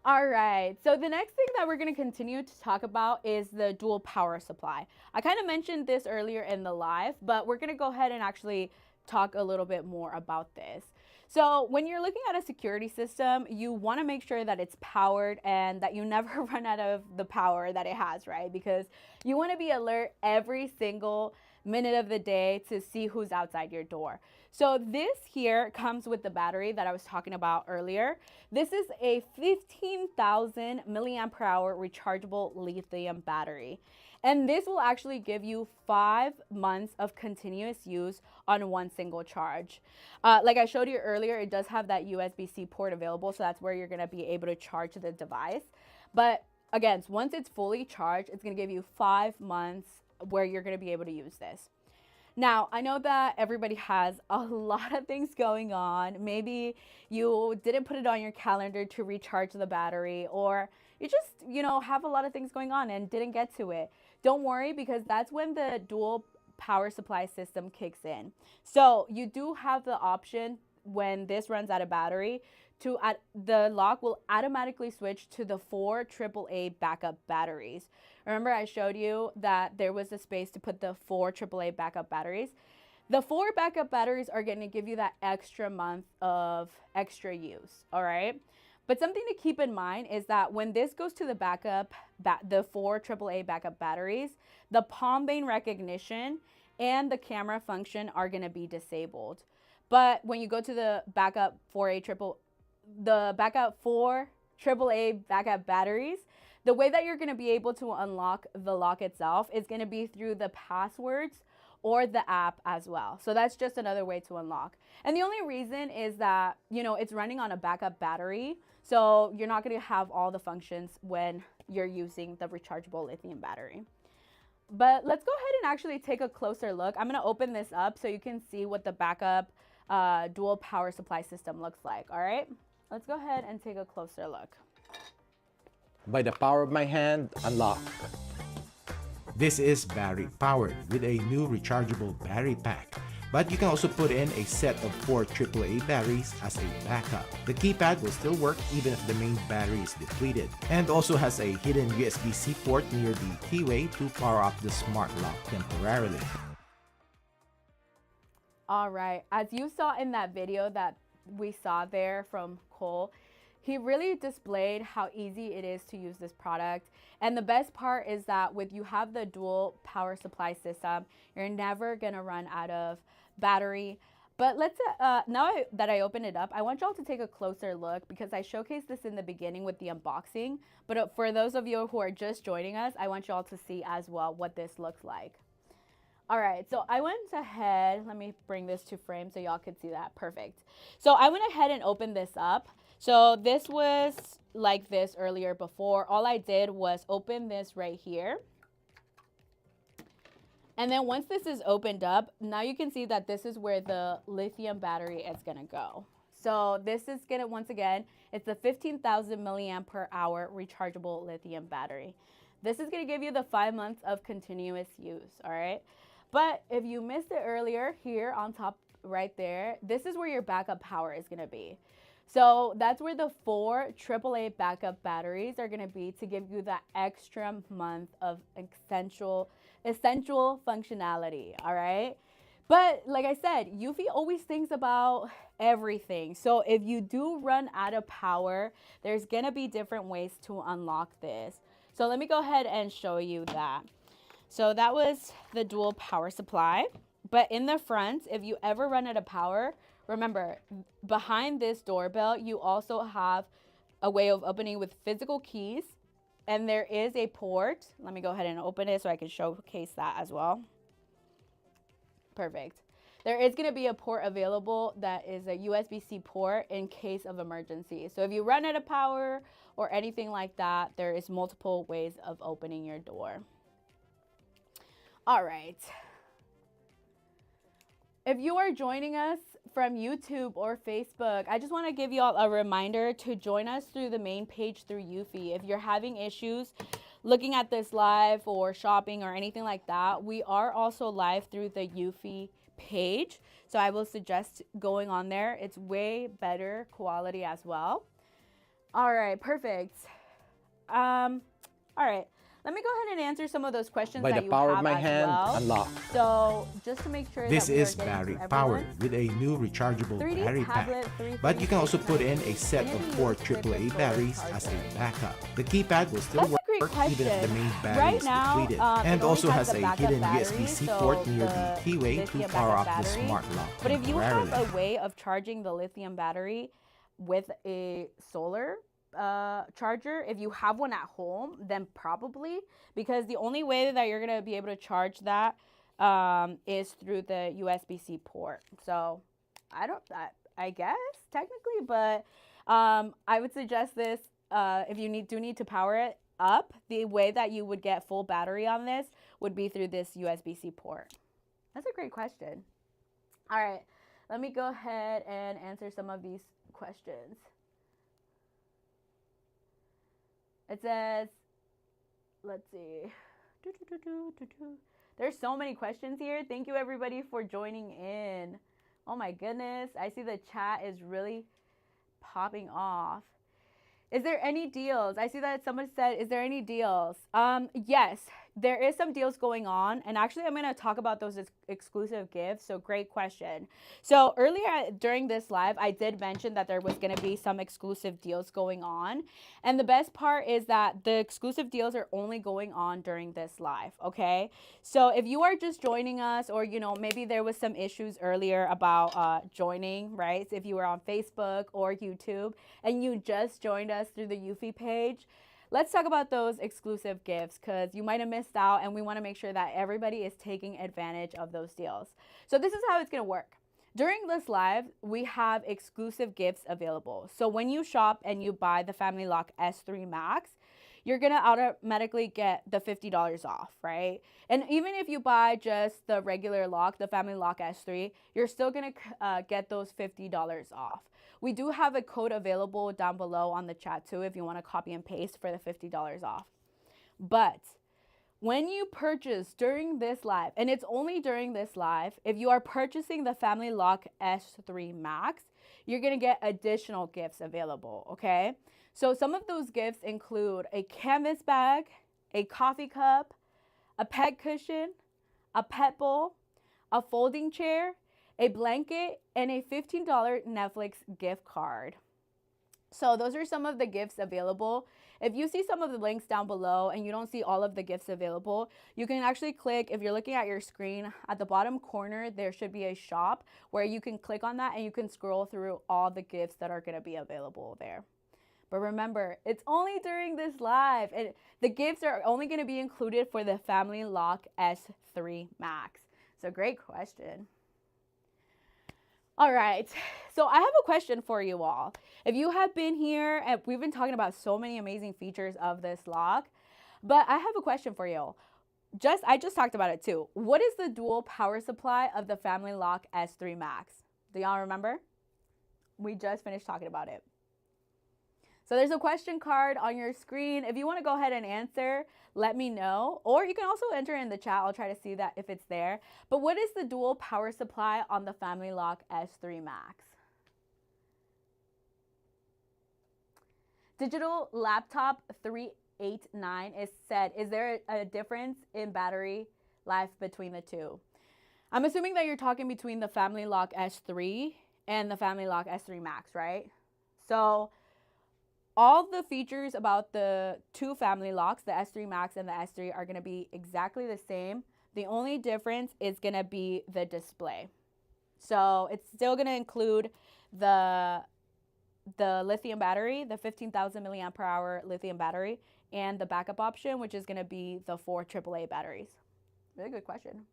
All right, so the next thing that we're going to continue to talk about is the dual power supply. I kind of mentioned this earlier in the live, but we're going to go ahead and actually talk a little bit more about this. So when you're looking at a security system, you want to make sure that it's powered and that you never run out of the power that it has, right? Because you want to be alert every single minute of the day to see who's outside your door. So this here comes with the battery that I was talking about earlier. This is a 15,000 milliamp per hour rechargeable lithium battery. And this will actually give you 5 months of continuous use on one single charge. Like I showed you earlier, it does have that USB-C port available, so that's where you're going to be able to charge the device. But again, once it's fully charged, it's going to give you 5 months where you're going to be able to use this. Now, I know that everybody has a lot of things going on. Maybe you didn't put it on your calendar to recharge the battery, or you just, have a lot of things going on and didn't get to it. Don't worry, because that's when the dual power supply system kicks in. So you do have the option when this runs out of battery to the lock will automatically switch to the 4 AAA backup batteries. Remember, I showed you that there was a space to put the 4 AAA backup batteries. The 4 backup batteries are going to give you that extra month of extra use, all right? But something to keep in mind is that when this goes to the backup, the 4 AAA backup batteries, the palm vein recognition and the camera function are going to be disabled. But when you go to the backup 4 AAA backup batteries, the way that you're going to be able to unlock the lock itself is going to be through the passwords or the app as well. So that's just another way to unlock. And the only reason is that, it's running on a backup battery. So you're not going to have all the functions when you're using the rechargeable lithium battery. But let's go ahead and actually take a closer look. I'm going to open this up so you can see what the backup dual power supply system looks like. All right, let's go ahead and take a closer look. By the power of my hand, unlock. This is battery powered with a new rechargeable battery pack, but you can also put in a set of 4 AAA batteries as a backup. The keypad will still work even if the main battery is depleted, and also has a hidden USB-C port near the keyway to power up the smart lock temporarily. All right, as you saw in that video that we saw there from Cole, he really displayed how easy it is to use this product. And the best part is that with you have the dual power supply system, you're never gonna run out of battery. But let's now that I open it up, I want y'all to take a closer look, because I showcased this in the beginning with the unboxing. But for those of you who are just joining us, I want y'all to see as well what this looks like. All right, so I went ahead, let me bring this to frame so y'all could see that. Perfect. So I went ahead and opened this up. So this was like this earlier before. All I did was open this right here. And then once this is opened up, now you can see that this is where the lithium battery is gonna go. So this is gonna, once again, it's a 15,000 milliamp per hour rechargeable lithium battery. This is gonna give you the 5 months of continuous use, all right? But if you missed it earlier, here on top right there, this is where your backup power is gonna be. So that's where the 4 AAA backup batteries are going to be to give you that extra month of essential functionality, all right? But like I said, eufy always thinks about everything. So if you do run out of power, there's going to be different ways to unlock this. So let me go ahead and show you that. So that was the dual power supply. But in the front, if you ever run out of power, remember, behind this doorbell, you also have a way of opening with physical keys. And there is a port. Let me go ahead and open it so I can showcase that as well. Perfect. There is going to be a port available that is a USB-C port in case of emergency. So if you run out of power or anything like that, there is multiple ways of opening your door. All right. If you are joining us from YouTube or Facebook, I just want to give you all a reminder to join us through the main page through eufy. If you're having issues looking at this live or shopping or anything like that, we are also live through the eufy page. So I will suggest going on there. It's way better quality as well. All right, perfect. All right. Let me go ahead and answer some of those questions By that the you power have of my as hand, well. unlock. So just to make sure This that we is are getting battery to powered everyone. with a new rechargeable 3D battery tablet, pack, 3 but you can also put in a Max. set Gonna of be 4 used with the AAA solar batteries as charger. a backup. The keypad will still That's a great work even if the main question. battery Right is now, depleted, it and only also has has the a backup hidden battery, USB-C so port near the the keyway to lithium power backup up the battery. smart lock But if you temporarily. have a way of charging the lithium battery with a solar charger, if you have one at home, then probably, because the only way that you're going to be able to charge that is through the USB-C port. So I guess technically, but I would suggest this if you do need to power it up. The way that you would get full battery on this would be through this USB-C port. That's a great question. All right, let me go ahead and answer some of these questions. It says, let's see. There's so many questions here. Thank you everybody for joining in. Oh my goodness. I see the chat is really popping off. Is there any deals? I see that someone said, is there any deals? Yes, there is some deals going on. And actually, I'm going to talk about those exclusive gifts. So great question. So earlier during this live, I did mention that there was going to be some exclusive deals going on. And the best part is that the exclusive deals are only going on during this live. Okay. So if you are just joining us, or, you know, maybe there was some issues earlier about joining, right? So if you were on Facebook or YouTube and you just joined us through the eufy page, let's talk about those exclusive gifts, because you might have missed out, and we want to make sure that everybody is taking advantage of those deals. So this is how it's going to work. During this live, we have exclusive gifts available. So when you shop and you buy the FamiLock S3 Max, you're going to automatically get the $50 off, right? And even if you buy just the regular lock, the FamiLock S3, you're still going to get those $50 off. We do have a code available down below on the chat too if you want to copy and paste for the $50 off. But when you purchase during this live, and it's only during this live, if you are purchasing the FamiLock S3 Max, you're going to get additional gifts available, okay? So some of those gifts include a canvas bag, a coffee cup, a pet cushion, a pet bowl, a folding chair, a blanket, and a $15 Netflix gift card. So those are some of the gifts available. If you see some of the links down below and you don't see all of the gifts available, you can actually click, if you're looking at your screen, at the bottom corner, there should be a shop where you can click on that and you can scroll through all the gifts that are going to be available there. But remember, it's only during this live, and the gifts are only going to be included for the FamiLock S3 Max. So great question. All right, so I have a question for you all. If you have been here, and we've been talking about so many amazing features of this lock, but I have a question for you. I just talked about it too. What is the dual power supply of the FamiLock S3 Max? Do y'all remember? We just finished talking about it. So there's a question card on your screen. If you want to go ahead and answer, let me know. Or you can also enter in the chat. I'll try to see that if it's there. But what is the dual power supply on the FamiLock S3 Max? Digital Laptop 389 is said, is there a difference in battery life between the two? I'm assuming that you're talking between the FamilLock S3 and the FamilLock S3 Max, right? So all the features about the two FamiLocks, the S3 Max and the S3, are going to be exactly the same. The only difference is going to be the display. So it's still going to include the lithium battery, the 15,000 milliamp per hour lithium battery, and the backup option, which is going to be the 4 AAA batteries. Really good question.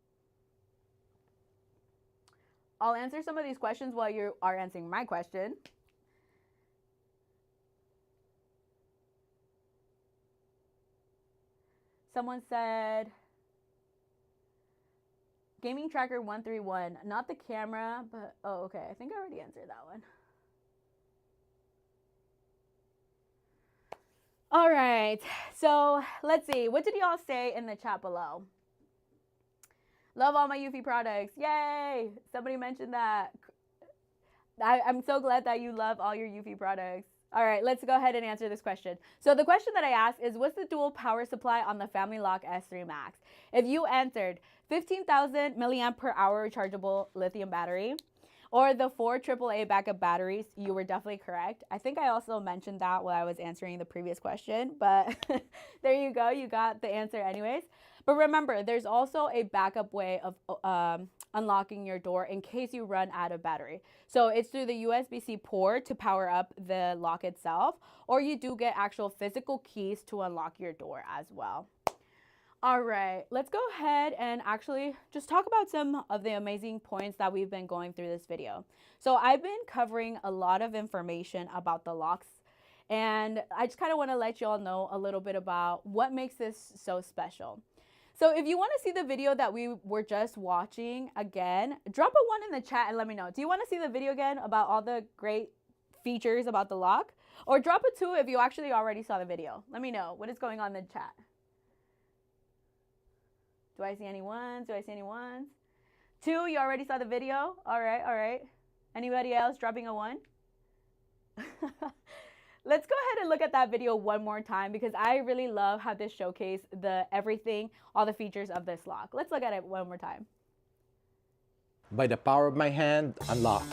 I'll answer some of these questions while you are answering my question. Someone said, Gaming Tracker 131, not the camera, but, oh, okay. I think I already answered that one. All right, so let's see. What did y'all say in the chat below? Love all my eufy products. Yay! Somebody mentioned that. I'm so glad that you love all your eufy products. All right, let's go ahead and answer this question. So the question that I asked is, what's the dual power supply on the FamiLock S3 Max? If you answered 15,000 milliamp per hour rechargeable lithium battery, or the 4 AAA backup batteries, you were definitely correct. I think I also mentioned that while I was answering the previous question, but there you go. You got the answer anyways. But remember, there's also a backup way of unlocking your door in case you run out of battery. So it's through the USB-C port to power up the lock itself, or you do get actual physical keys to unlock your door as well. All right, let's go ahead and actually just talk about some of the amazing points that we've been going through this video. So I've been covering a lot of information about the locks, and I just kind of want to let you all know a little bit about what makes this so special. So if you want to see the video that we were just watching again, drop a 1 in the chat and let me know. Do you want to see the video again about all the great features about the lock? Or drop a 2 if you actually already saw the video. Let me know what is going on in the chat. Do I see any 1s? Do I see any 1s? 2, you already saw the video? All right, all right. Anybody else dropping a 1? Let's go ahead and look at that video one more time because I really love how this showcased everything, all the features of this lock. Let's look at it one more time. By the power of my hand, unlock.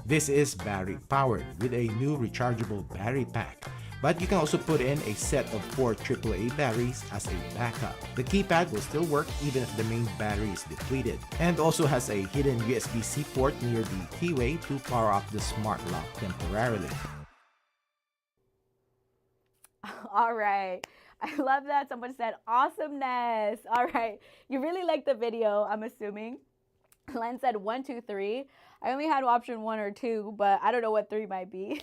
This is battery powered with a new rechargeable battery pack, but you can also put in a set of 4 AAA batteries as a backup. The keypad will still work even if the main battery is depleted, and also has a hidden USB-C port near the keyway to power up the smart lock temporarily. All right. I love that. Someone said awesomeness. All right. You really liked the video, I'm assuming. Len said 1, 2, 3. I only had option 1 or 2, but I don't know what 3 might be.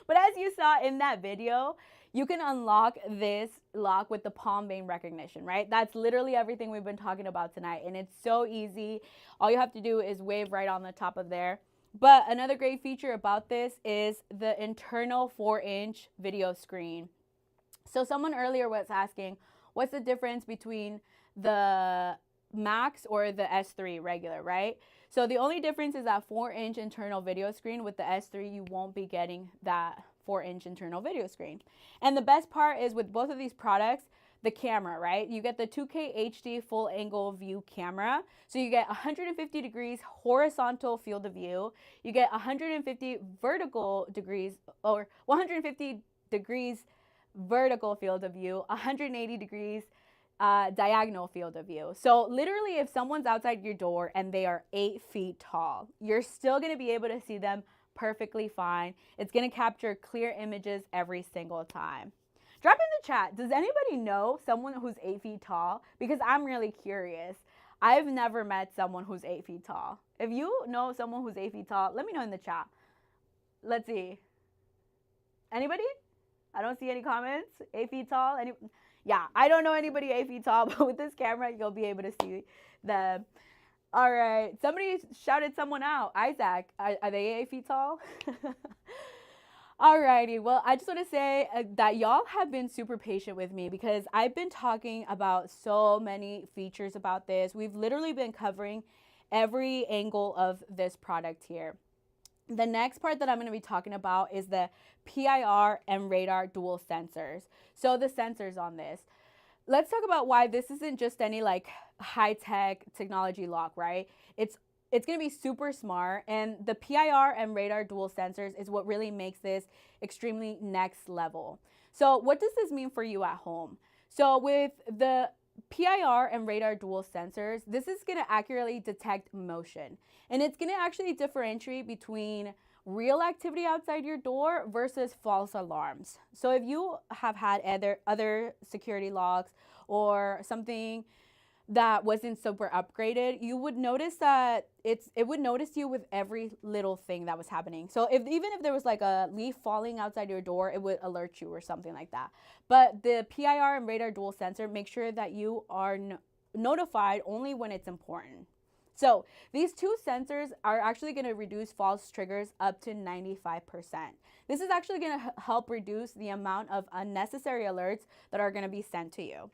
But as you saw in that video, you can unlock this lock with the palm vein recognition, right? That's literally everything we've been talking about tonight. And it's so easy. All you have to do is wave right on the top of there. But another great feature about this is the internal 4-inch video screen. So someone earlier was asking, what's the difference between the Max or the S3 regular, right? So the only difference is that 4-inch internal video screen. With the S3, you won't be getting that 4-inch internal video screen. And the best part is with both of these products, the camera, right? You get the 2K HD full angle view camera. So you get 150 degrees horizontal field of view. You get 150 vertical degrees, or 150 degrees vertical field of view, 180 degrees diagonal field of view. So literally if someone's outside your door and they are 8 feet tall, you're still going to be able to see them perfectly fine. It's going to capture clear images every single time. Drop in the chat, does anybody know someone who's 8 feet tall? Because I'm really curious. I've never met someone who's 8 feet tall. If you know someone who's 8 feet tall, let me know in the chat. Let's see. Anybody? I don't see any comments. 8 feet tall? Yeah, I don't know anybody 8 feet tall, but with this camera, you'll be able to see them. All right. Somebody shouted someone out. Isaac, are they 8 feet tall? Alrighty, well, I just want to say that y'all have been super patient with me because I've been talking about so many features about this. We've literally been covering every angle of this product here. The next part that I'm going to be talking about is the PIR and radar dual sensors. So the sensors on this. Let's talk about why this isn't just any like high-tech technology lock, right? It's going to be super smart, and the PIR and radar dual sensors is what really makes this extremely next level. So what does this mean for you at home? So with the PIR and radar dual sensors, this is going to accurately detect motion, and it's going to actually differentiate between real activity outside your door versus false alarms. So if you have had other security locks or something that wasn't super upgraded, you would notice that it would notice you with every little thing that was happening. So even if there was like a leaf falling outside your door, it would alert you or something like that. But the PIR and radar dual sensor make sure that you are notified only when it's important. So these two sensors are actually going to reduce false triggers up to 95%. This is actually going to help reduce the amount of unnecessary alerts that are going to be sent to you.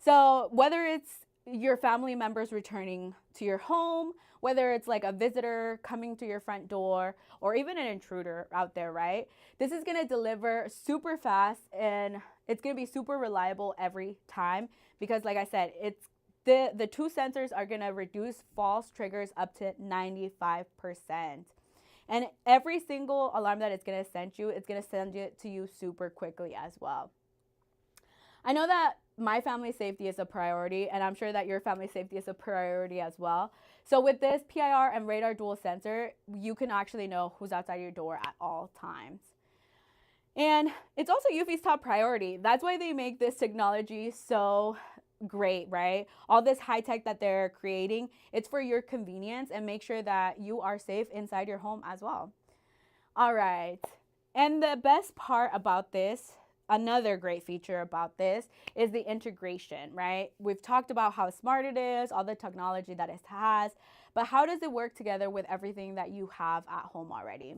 So whether it's your family members returning to your home, whether it's like a visitor coming to your front door, or even an intruder out there, right? This is going to deliver super fast, and it's going to be super reliable every time because, like I said, it's the two sensors are going to reduce false triggers up to 95%. And every single alarm that it's going to send you, it's going to send it to you super quickly as well. I know that my family safety is a priority, and I'm sure that your family safety is a priority as well. So with this PIR and radar dual sensor, you can actually know who's outside your door at all times. And it's also eufy's top priority. That's why they make this technology so great, right? All this high tech that they're creating, it's for your convenience, and make sure that you are safe inside your home as well. All right. And the best part about this, another great feature about this, is the integration, right? We've talked about how smart it is, all the technology that it has, but how does it work together with everything that you have at home already?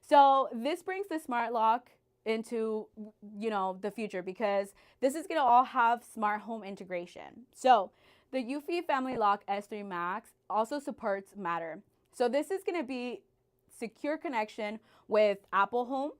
So this brings the smart lock into, the future, because this is going to all have smart home integration. So the eufy FamiLock S3 Max also supports Matter. So this is going to be secure connection with Apple Home,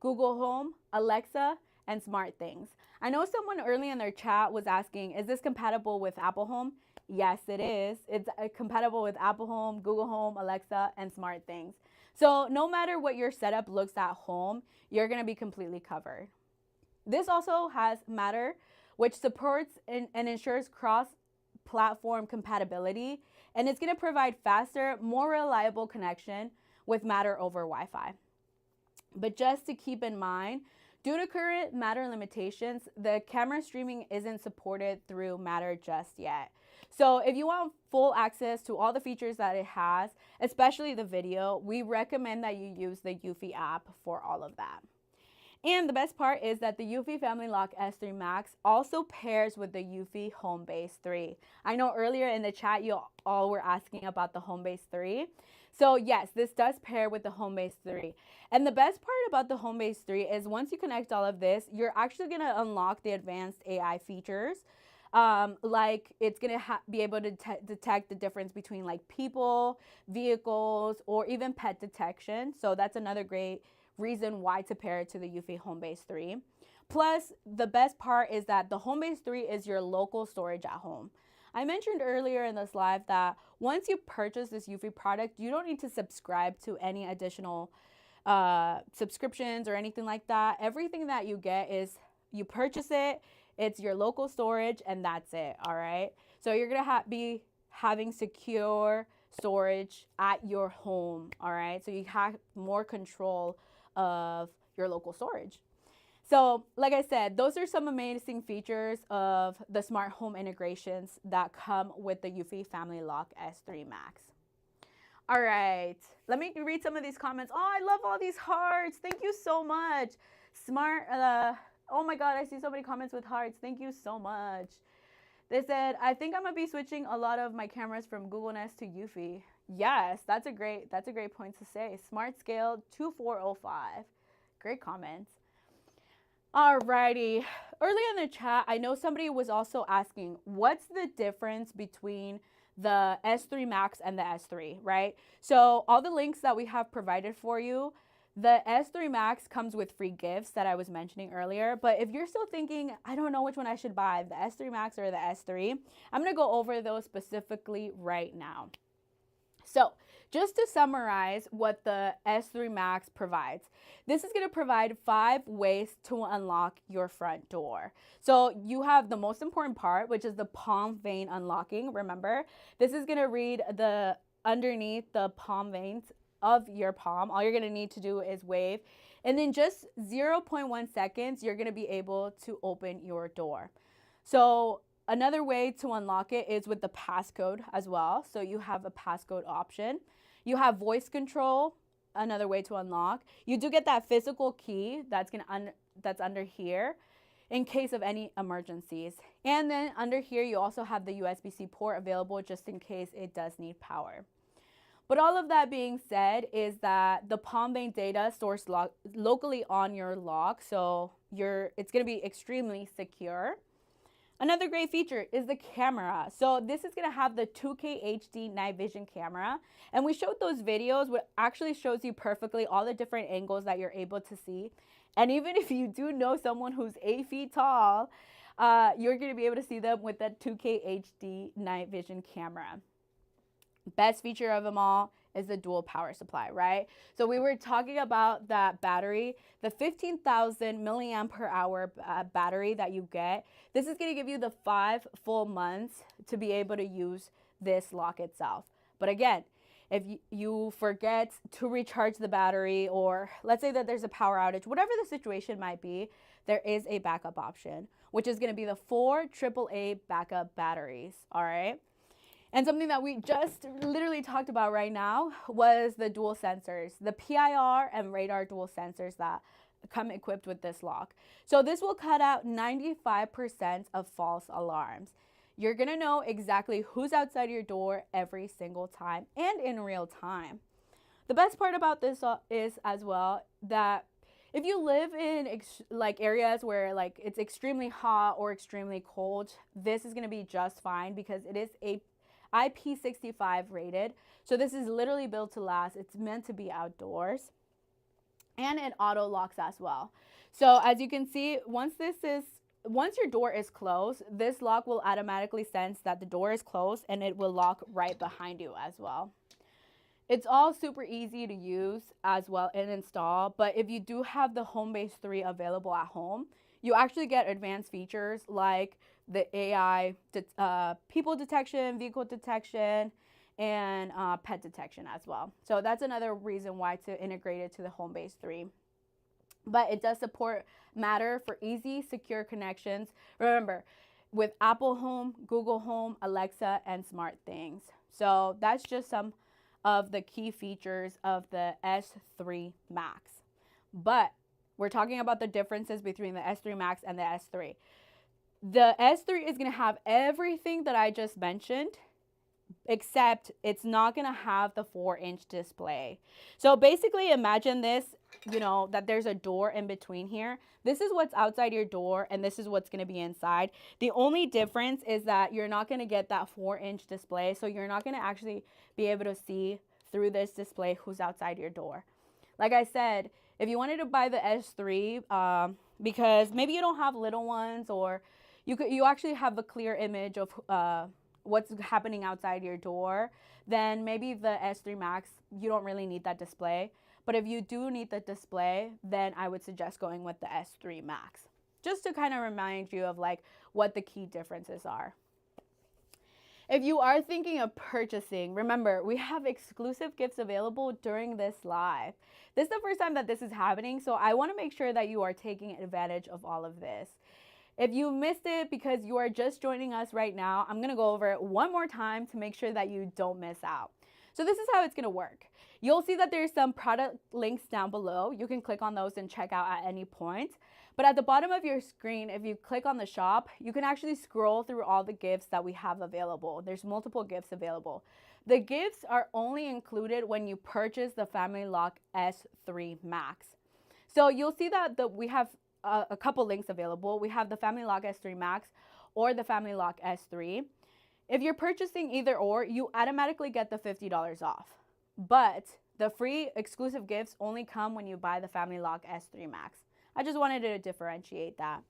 Google Home, Alexa, and SmartThings. I know someone early in their chat was asking, is this compatible with Apple Home? Yes, it is. It's compatible with Apple Home, Google Home, Alexa, and SmartThings. So no matter what your setup looks at home, you're going to be completely covered. This also has Matter, which supports and ensures cross-platform compatibility, and it's going to provide faster, more reliable connection with Matter over Wi-Fi. But just to keep in mind, due to current Matter limitations, the camera streaming isn't supported through Matter just yet. So if you want full access to all the features that it has, especially the video, we recommend that you use the eufy app for all of that. And the best part is that the eufy FamiLock S3 Max also pairs with the eufy Homebase 3. I know earlier in the chat you all were asking about the Homebase 3. So yes, this does pair with the Homebase 3. And the best part about the Homebase 3 is once you connect all of this, you're actually going to unlock the advanced AI features. Like it's going to be able to detect the difference between like people, vehicles, or even pet detection. So that's another great reason why to pair it to the eufy Homebase 3. Plus, the best part is that the Homebase 3 is your local storage at home. I mentioned earlier in this live that once you purchase this eufy product, you don't need to subscribe to any additional subscriptions or anything like that. Everything that you get is you purchase it, it's your local storage, and that's it, all right? So you're going to be having secure storage at your home, all right? So you have more control of your local storage. So like I said, those are some amazing features of the smart home integrations that come with the eufy FamiLock S3 Max. All right, let me read some of these comments. Oh, I love all these hearts. Thank you so much. Oh my God, I see so many comments with hearts. Thank you so much. They said, I think I'm gonna be switching a lot of my cameras from Google Nest to eufy. Yes, that's a great point to say. Smart Scale 2405. Great comments. Alrighty, early in the chat, I know somebody was also asking, what's the difference between the S3 Max and the S3, right? So all the links that we have provided for you, the S3 Max comes with free gifts that I was mentioning earlier. But if you're still thinking, I don't know which one I should buy, the S3 Max or the S3, I'm going to go over those specifically right now. So just to summarize what the S3 Max provides, this is going to provide 5 ways to unlock your front door. So you have the most important part, which is the palm vein unlocking. Remember, this is going to read the underneath the palm veins of your palm. All you're going to need to do is wave, and then just 0.1 seconds, you're going to be able to open your door. So another way to unlock it is with the passcode as well. So you have a passcode option. You have voice control, another way to unlock. You do get that physical key that's under here in case of any emergencies. And then under here, you also have the USB-C port available just in case it does need power. But all of that being said is that the palm vein data stores locally on your lock, so it's going to be extremely secure. Another great feature is the camera. So this is going to have the 2K HD night vision camera. And we showed those videos, which actually shows you perfectly all the different angles that you're able to see. And even if you do know someone who's 8 feet tall, you're going to be able to see them with that 2K HD night vision camera. Best feature of them all is the dual power supply, right? So we were talking about that battery, the 15,000 milliamp per hour battery that you get. This is going to give you the 5 full months to be able to use this lock itself. But again, if you forget to recharge the battery, or let's say that there's a power outage, whatever the situation might be, there is a backup option, which is going to be the 4 AAA backup batteries, all right? And something that we just literally talked about right now was the dual sensors, the PIR and radar dual sensors that come equipped with this lock. So this will cut out 95% of false alarms. You're going to know exactly who's outside your door every single time and in real time. The best part about this is as well that if you live in areas where it's extremely hot or extremely cold, this is going to be just fine because it is a IP65 rated. So this is literally built to last. It's meant to be outdoors. And it auto locks as well. So as you can see, once your door is closed, this lock will automatically sense that the door is closed and it will lock right behind you as well. It's all super easy to use as well and install, but if you do have the Homebase 3 available at home, you actually get advanced features like the AI people detection, vehicle detection, and pet detection as well. So that's another reason why to integrate it to the Homebase 3. But it does support Matter for easy, secure connections. Remember, with Apple Home, Google Home, Alexa, and SmartThings. So that's just some of the key features of the S3 Max. But we're talking about the differences between the S3 Max and the S3. The S3 is going to have everything that I just mentioned, except it's not going to have the 4-inch display. So basically imagine this, that there's a door in between here. This is what's outside your door and this is what's going to be inside. The only difference is that you're not going to get that 4-inch display. So you're not going to actually be able to see through this display who's outside your door. Like I said, if you wanted to buy the S3, because maybe you don't have little ones, or you actually have a clear image of what's happening outside your door, then maybe the S3 Max, you don't really need that display. But if you do need the display, then I would suggest going with the S3 Max, just to kind of remind you of what the key differences are. If you are thinking of purchasing, remember, we have exclusive gifts available during this live. This is the first time that this is happening, so I want to make sure that you are taking advantage of all of this. If you missed it because you are just joining us right now, I'm going to go over it one more time to make sure that you don't miss out. So this is how it's going to work. You'll see that there's some product links down below. You can click on those and check out at any point. But at the bottom of your screen, if you click on the shop, you can actually scroll through all the gifts that we have available. There's multiple gifts available. The gifts are only included when you purchase the FamilLock S3 Max. So you'll see that we have a couple links available. We have the FamilLock S3 Max or the FamilLock S3. If you're purchasing either or, you automatically get the $50 off. But the free exclusive gifts only come when you buy the FamilLock S3 Max. I just wanted to differentiate that.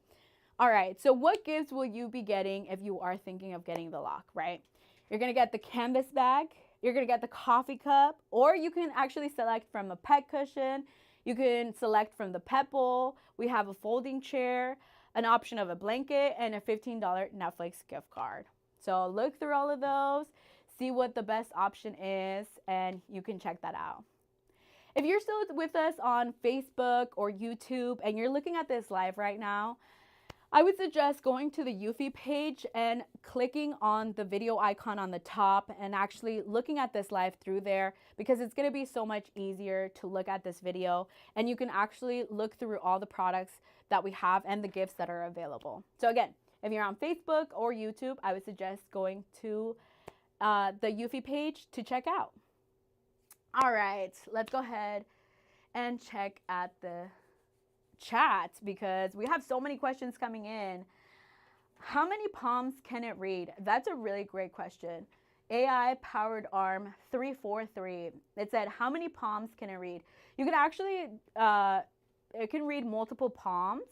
All right, so what gifts will you be getting if you are thinking of getting the lock, right? You're gonna get the canvas bag, you're gonna get the coffee cup, or you can actually select from a pet cushion, you can select from the pet bowl, we have a folding chair, an option of a blanket, and a $15 Netflix gift card. So look through all of those, see what the best option is, and you can check that out. If you're still with us on Facebook or YouTube and you're looking at this live right now, I would suggest going to the eufy page and clicking on the video icon on the top and actually looking at this live through there, because it's going to be so much easier to look at this video and you can actually look through all the products that we have and the gifts that are available. So again, if you're on Facebook or YouTube, I would suggest going to the eufy page to check out. All right, let's go ahead and check at the chat because we have so many questions coming in. How many palms can it read? That's a really great question. AI powered arm 343. It said, how many palms can it read? You can actually, it can read multiple palms.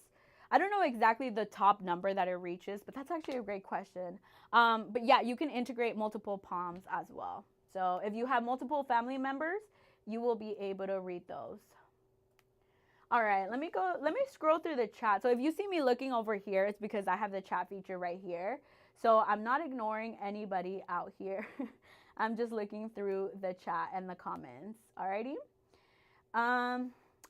I don't know exactly the top number that it reaches, but that's actually a great question. But yeah, you can integrate multiple palms as well. So if you have multiple family members, you will be able to read those. All right, let me scroll through the chat. So if you see me looking over here, it's because I have the chat feature right here. So I'm not ignoring anybody out here. I'm just looking through the chat and the comments. Alrighty.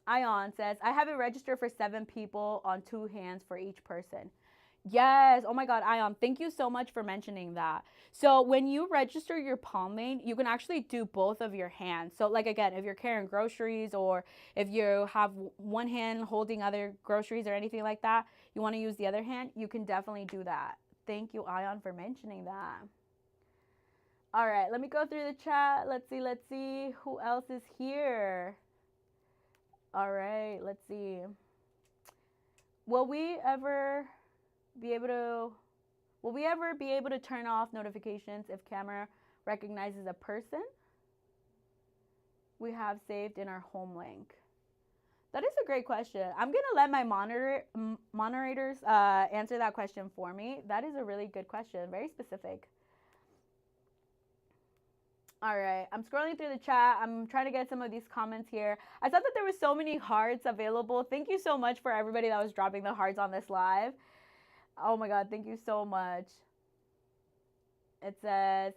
Ion says, I have it registered for 7 people on 2 hands for each person. Yes. Oh my God, Ion, thank you so much for mentioning that. So when you register your palm lane, you can actually do both of your hands. So like, again, if you're carrying groceries or if you have one hand holding other groceries or anything like that, you want to use the other hand, you can definitely do that. Thank you, Ion, for mentioning that. All right, let me go through the chat. Let's see who else is here. All right, let's see. Will we ever be able to turn off notifications if camera recognizes a person we have saved in our home link? That is a great question. I'm gonna let my moderators answer that question for me. That is a really good question, very specific. All right, I'm scrolling through the chat. I'm trying to get some of these comments here. I thought that there were so many hearts available. Thank you so much for everybody that was dropping the hearts on this live. Oh my God, thank you so much. It says,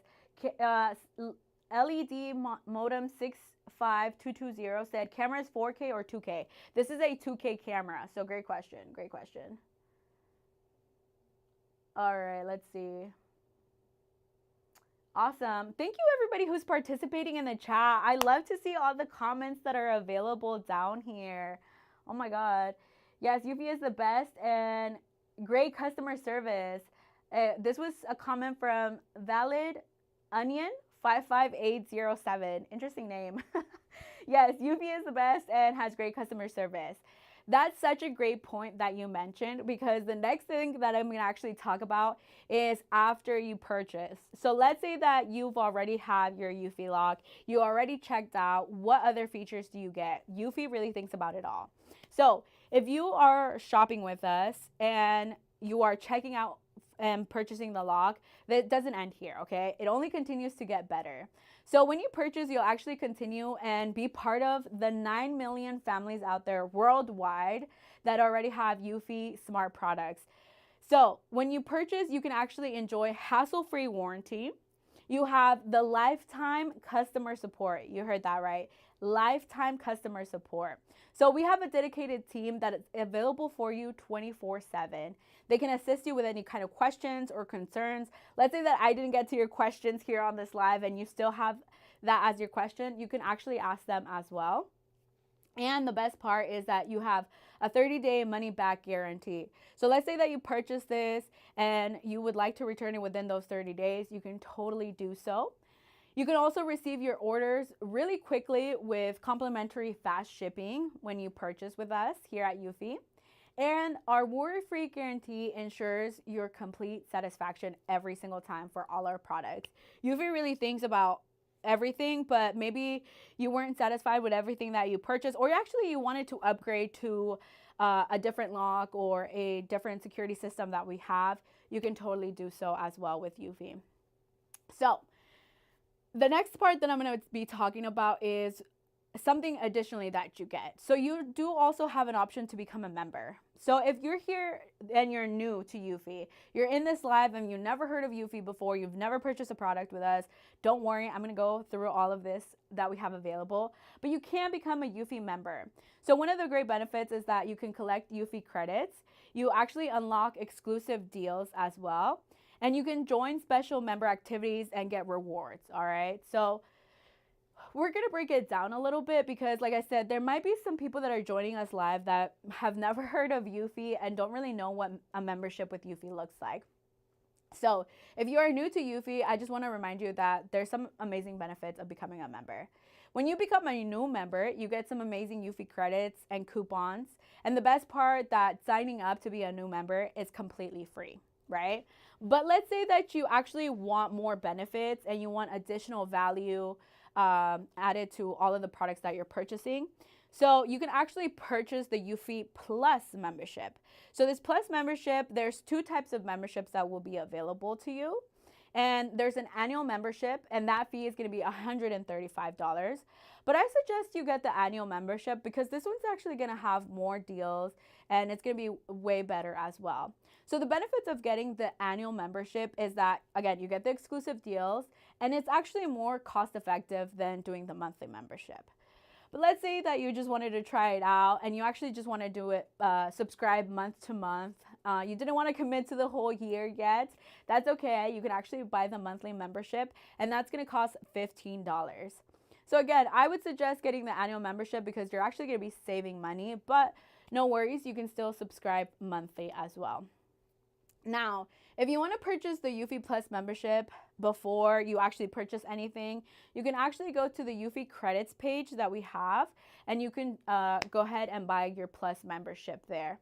LED modem 65220 said, camera is 4K or 2K? This is a 2K camera, so great question, great question. All right, let's see. Awesome. Thank you everybody who's participating in the chat. I love to see all the comments that are available down here. Oh my God. Yes, eufy is the best and great customer service. This was a comment from Valid Onion 55807. Interesting name. Yes, eufy is the best and has great customer service. That's such a great point that you mentioned, because the next thing that I'm going to actually talk about is after you purchase. So let's say that you've already have your eufy lock, you already checked out, what other features do you get? Eufy really thinks about it all. So if you are shopping with us and you are checking out and purchasing the lock, that doesn't end here, okay? It only continues to get better. So when you purchase, you'll actually continue and be part of the 9 million families out there worldwide that already have eufy smart products. So when you purchase, you can actually enjoy hassle-free warranty. You have the lifetime customer support. You heard that right. Lifetime customer support. So we have a dedicated team that is available for you 24/7. They can assist you with any kind of questions or concerns. Let's say that I didn't get to your questions here on this live and you still have that as your question. You can actually ask them as well. And the best part is that you have a 30-day money-back guarantee. So let's say that you purchase this and you would like to return it within those 30 days. You can totally do so. You can also receive your orders really quickly with complimentary fast shipping when you purchase with us here at eufy. And our worry-free guarantee ensures your complete satisfaction every single time for all our products. Eufy really thinks about everything, but maybe you weren't satisfied with everything that you purchased, or actually you wanted to upgrade to a different lock or a different security system that we have, you can totally do so as well with Eufy. So the next part that I'm going to be talking about is something additionally that you get. So you do also have an option to become a member. So if you're here and you're new to Eufy, you're in this live and you never heard of Eufy before, you've never purchased a product with us, don't worry, I'm going to go through all of this that we have available, but you can become a Eufy member. So one of the great benefits is that you can collect Eufy credits. You actually unlock exclusive deals as well, and you can join special member activities and get rewards, all right? So we're going to break it down a little bit because, like I said, there might be some people that are joining us live that have never heard of Eufy and don't really know what a membership with Eufy looks like. So if you are new to Eufy, I just want to remind you that there's some amazing benefits of becoming a member. When you become a new member, you get some amazing Eufy credits and coupons. And the best part, that signing up to be a new member is completely free, right? But let's say that you actually want more benefits and you want additional value added to all of the products that you're purchasing. So you can actually purchase the Eufy Plus membership. So this Plus membership, there's two types of memberships that will be available to you. And there's an annual membership, and that fee is going to be $135. But I suggest you get the annual membership because this one's actually going to have more deals and it's going to be way better as well. So the benefits of getting the annual membership is that, again, you get the exclusive deals and it's actually more cost effective than doing the monthly membership. But let's say that you just wanted to try it out and you actually just want to do it, subscribe month to month. You didn't want to commit to the whole year yet. That's okay. You can actually buy the monthly membership and that's going to cost $15. So again, I would suggest getting the annual membership because you're actually going to be saving money, but no worries, you can still subscribe monthly as well. Now, if you want to purchase the Eufy Plus membership before you actually purchase anything, you can actually go to the Eufy credits page that we have, and you can go ahead and buy your Plus membership there.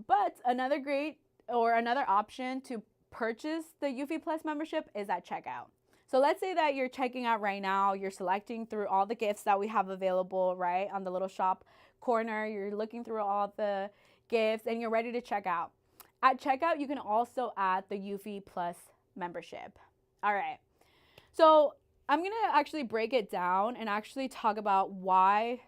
But another option to purchase the Eufy Plus membership is at checkout. So let's say that you're checking out right now, you're selecting through all the gifts that we have available, right? On the little shop corner, you're looking through all the gifts and you're ready to check out. At checkout, you can also add the Eufy Plus membership. All right. So I'm going to actually break it down and actually talk about why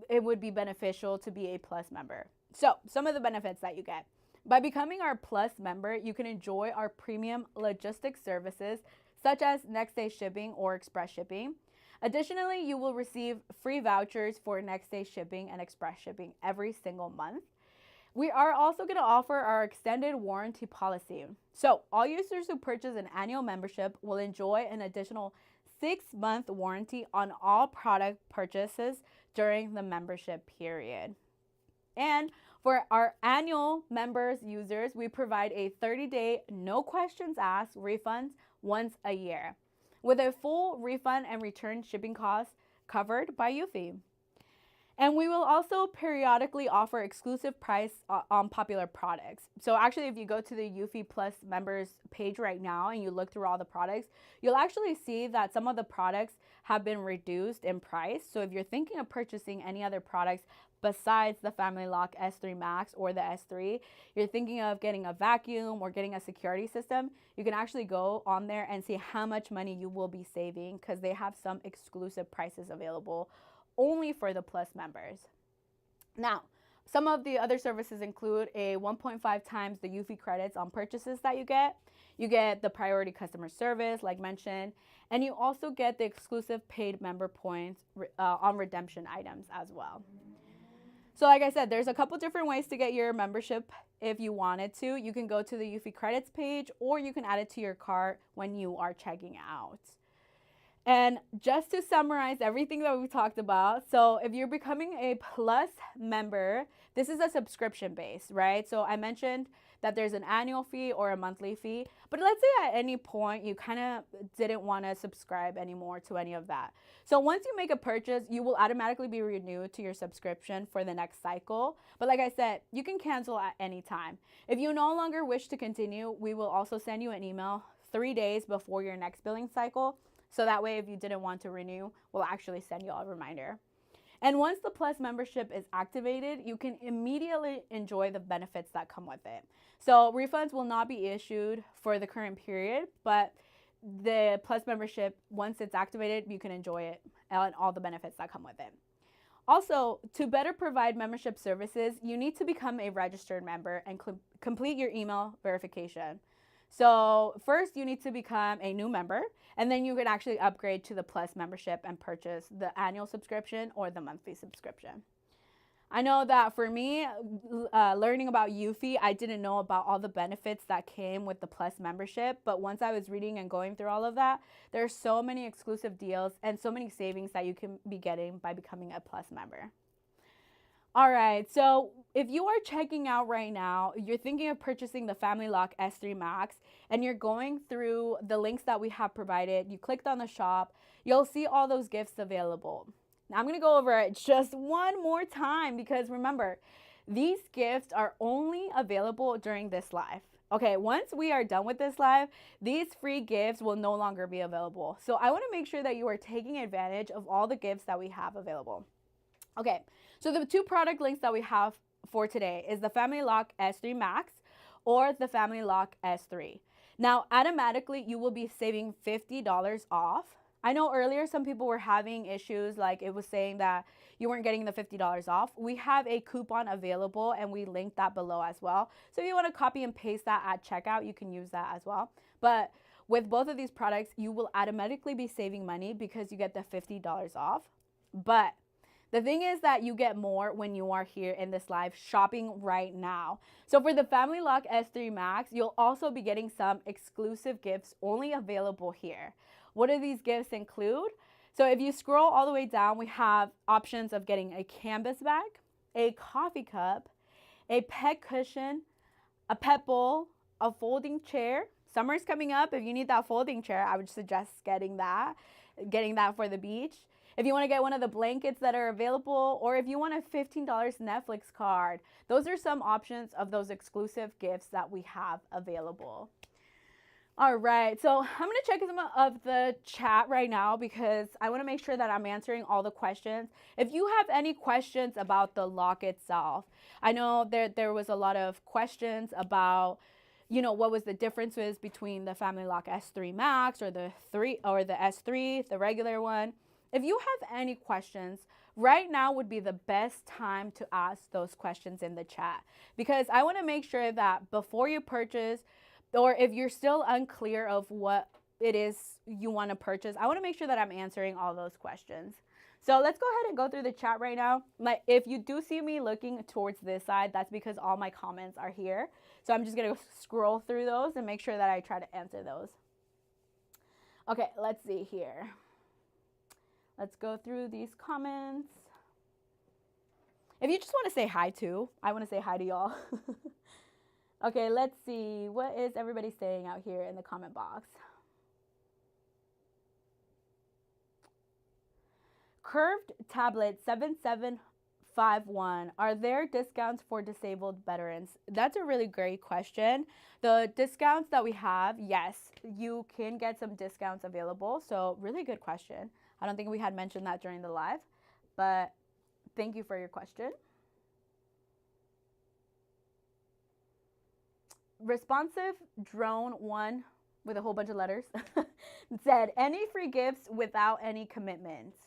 it would be beneficial to be a Plus member. So some of the benefits that you get. By becoming our Plus member, you can enjoy our premium logistics services such as next day shipping or express shipping. Additionally, you will receive free vouchers for next day shipping and express shipping every single month. We are also going to offer our extended warranty policy. So all users who purchase an annual membership will enjoy an additional 6-month warranty on all product purchases during the membership period. And for our annual members users, we provide a 30-day, no questions asked refunds once a year, with a full refund and return shipping costs covered by Eufy. And we will also periodically offer exclusive price on popular products. So actually, if you go to the Eufy Plus members page right now and you look through all the products, you'll actually see that some of the products have been reduced in price. So if you're thinking of purchasing any other products besides the FamiLock S3 Max or the S3, you're thinking of getting a vacuum or getting a security system, you can actually go on there and see how much money you will be saving because they have some exclusive prices available only for the Plus members. Now, some of the other services include a 1.5 times the Eufy credits on purchases that you get. You get the priority customer service, like mentioned, and you also get the exclusive paid member points on redemption items as well. So like I said, there's a couple different ways to get your membership if you wanted to. You can go to the Eufy credits page or you can add it to your cart when you are checking out. And just to summarize everything that we talked about, so if you're becoming a Plus member, this is a subscription base, right? So I mentioned that there's an annual fee or a monthly fee. But let's say at any point you kind of didn't want to subscribe anymore to any of that. So once you make a purchase, you will automatically be renewed to your subscription for the next cycle. But like I said, you can cancel at any time. If you no longer wish to continue, we will also send you an email 3 days before your next billing cycle. So that way, if you didn't want to renew, we'll actually send you a reminder. And once the Plus membership is activated, you can immediately enjoy the benefits that come with it. So refunds will not be issued for the current period, but the Plus membership, once it's activated, you can enjoy it and all the benefits that come with it. Also, to better provide membership services, you need to become a registered member and complete your email verification. So first you need to become a new member, and then you can actually upgrade to the Plus membership and purchase the annual subscription or the monthly subscription. I know that for me, learning about eufy, I didn't know about all the benefits that came with the Plus membership, but once I was reading and going through all of that, there are so many exclusive deals and so many savings that you can be getting by becoming a Plus member. All right, so if you are checking out right now, you're thinking of purchasing the FamiLock S3 Max, and you're going through the links that we have provided, you clicked on the shop, you'll see all those gifts available. Now I'm gonna go over it just one more time because remember, these gifts are only available during this live. Okay, once we are done with this live, these free gifts will no longer be available. So I wanna make sure that you are taking advantage of all the gifts that we have available. Okay, so the two product links that we have for today is the FamiLock S3 Max or the FamiLock S3. Now, automatically, you will be saving $50 off. I know earlier some people were having issues, like it was saying that you weren't getting the $50 off. We have a coupon available and we linked that below as well. So if you want to copy and paste that at checkout, you can use that as well. But with both of these products, you will automatically be saving money because you get the $50 off. But the thing is that you get more when you are here in this live shopping right now. So for the FamiLock S3 Max, you'll also be getting some exclusive gifts only available here. What do these gifts include? So if you scroll all the way down, we have options of getting a canvas bag, a coffee cup, a pet cushion, a pet bowl, a folding chair. Summer's coming up. If you need that folding chair, I would suggest getting that for the beach. If you want to get one of the blankets that are available, or if you want a $15 Netflix card, those are some options of those exclusive gifts that we have available. All right, so I'm going to check some of the chat right now because I want to make sure that I'm answering all the questions. If you have any questions about the lock itself, I know there was a lot of questions about, you know, what was the differences between the FamiLock S3 Max or the S3, the regular one. If you have any questions, right now would be the best time to ask those questions in the chat because I want to make sure that before you purchase, or if you're still unclear of what it is you want to purchase, I want to make sure that I'm answering all those questions. So let's go ahead and go through the chat right now. If you do see me looking towards this side, that's because all my comments are here. So I'm just going to scroll through those and make sure that I try to answer those. Okay, let's see here. Let's go through these comments. If you just want to say hi too, I want to say hi to y'all. Okay, let's see. What is everybody saying out here in the comment box? Curved Tablet 7751. Are there discounts for disabled veterans? That's a really great question. The discounts that we have, yes, you can get some discounts available. So really good question. I don't think we had mentioned that during the live, but thank you for your question. Responsive Drone 1 with a whole bunch of letters said, any free gifts without any commitments.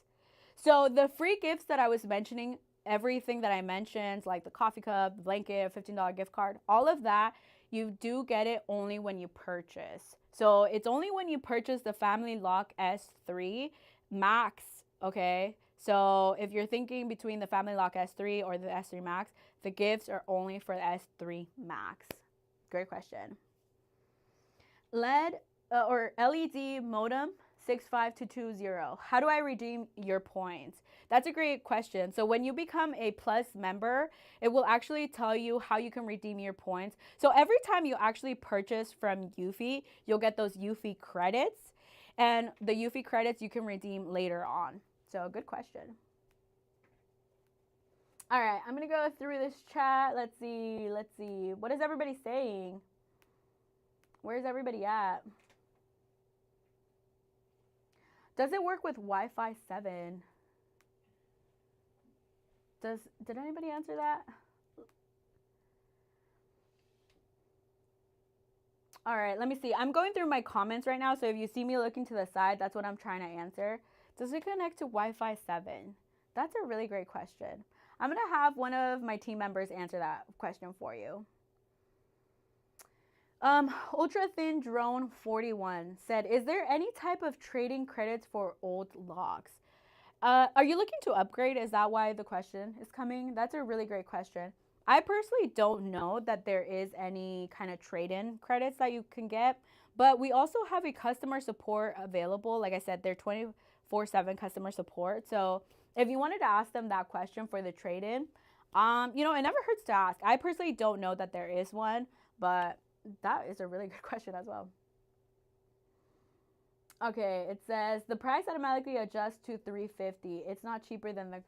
So the free gifts that I was mentioning, everything that I mentioned, like the coffee cup, the blanket, $15 gift card, all of that, you do get it only when you purchase. So it's only when you purchase the FamiLock S3 Max, okay? So if you're thinking between the FamiLock S3 or the S3 Max, the gifts are only for the S3 Max. Great question. LED modem 65220. How do I redeem your points? That's a great question. So when you become a Plus member, it will actually tell you how you can redeem your points. So every time you actually purchase from Eufy, you'll get those Eufy credits. And the Eufy credits you can redeem later on. So good question. All right, I'm going to go through this chat. Let's see. What is everybody saying? Where's everybody at? Does it work with Wi-Fi 7? Did anybody answer that? All right, let me see. I'm going through my comments right now, so if you see me looking to the side, that's what I'm trying to answer. Does it connect to Wi-Fi 7? That's a really great question. I'm going to have one of my team members answer that question for you. Ultra Thin Drone 41 said, is there any type of trading credits for old locks? Are you looking to upgrade? Is that why the question is coming? That's a really great question. I personally don't know that there is any kind of trade-in credits that you can get, but we also have a customer support available. Like I said, they're 24/7 customer support. So if you wanted to ask them that question for the trade-in, you know, it never hurts to ask. I personally don't know that there is one, but that is a really good question as well. Okay, it says the price automatically adjusts to $350. It's not cheaper than the...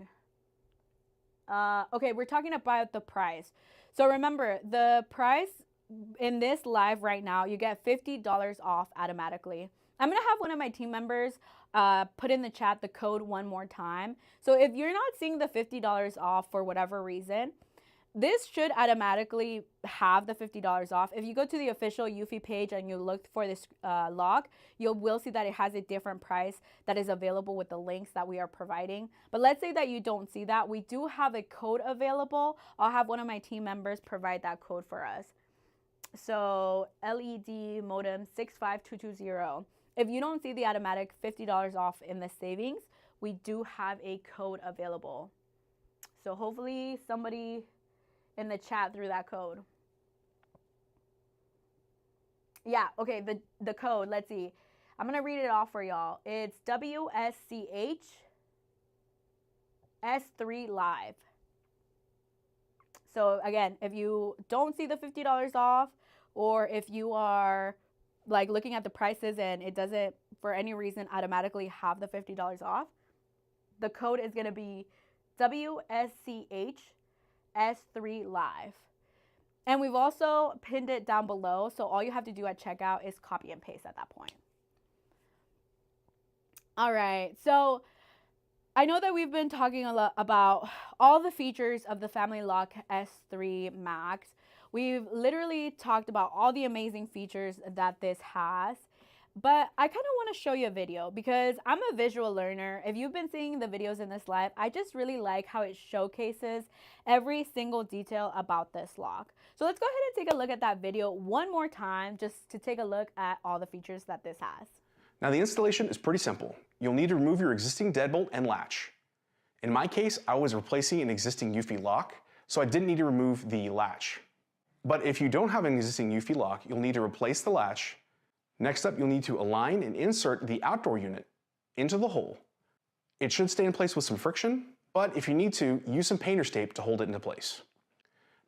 okay, we're talking about the price. So remember, the price in this live right now, you get $50 off automatically. I'm going to have one of my team members put in the chat the code one more time. So if you're not seeing the $50 off for whatever reason, this should automatically have the $50 off. If you go to the official Eufy page and you look for this lock, you will see that it has a different price that is available with the links that we are providing. But let's say that you don't see that. We do have a code available. I'll have one of my team members provide that code for us. So LED modem 65220. If you don't see the automatic $50 off in the savings, we do have a code available. So hopefully somebody in the chat through that code. Yeah, okay, the code, let's see. I'm going to read it off for y'all. It's WSCH S3 Live. So again, if you don't see the $50 off, or if you are like looking at the prices and it doesn't for any reason automatically have the $50 off, the code is going to be WSCH S3 Live. And we've also pinned it down below, so all you have to do at checkout is copy and paste at that point. All right, so I know that we've been talking a lot about all the features of the FamiLock S3 Max. We've literally talked about all the amazing features that this has. But I kind of want to show you a video because I'm a visual learner. If you've been seeing the videos in this live, I just really like how it showcases every single detail about this lock. So let's go ahead and take a look at that video one more time just to take a look at all the features that this has. Now the installation is pretty simple. You'll need to remove your existing deadbolt and latch. In my case, I was replacing an existing Eufy lock, so I didn't need to remove the latch. But if you don't have an existing Eufy lock, you'll need to replace the latch. Next up, you'll need to align and insert the outdoor unit into the hole. It should stay in place with some friction, but if you need to, use some painter's tape to hold it into place.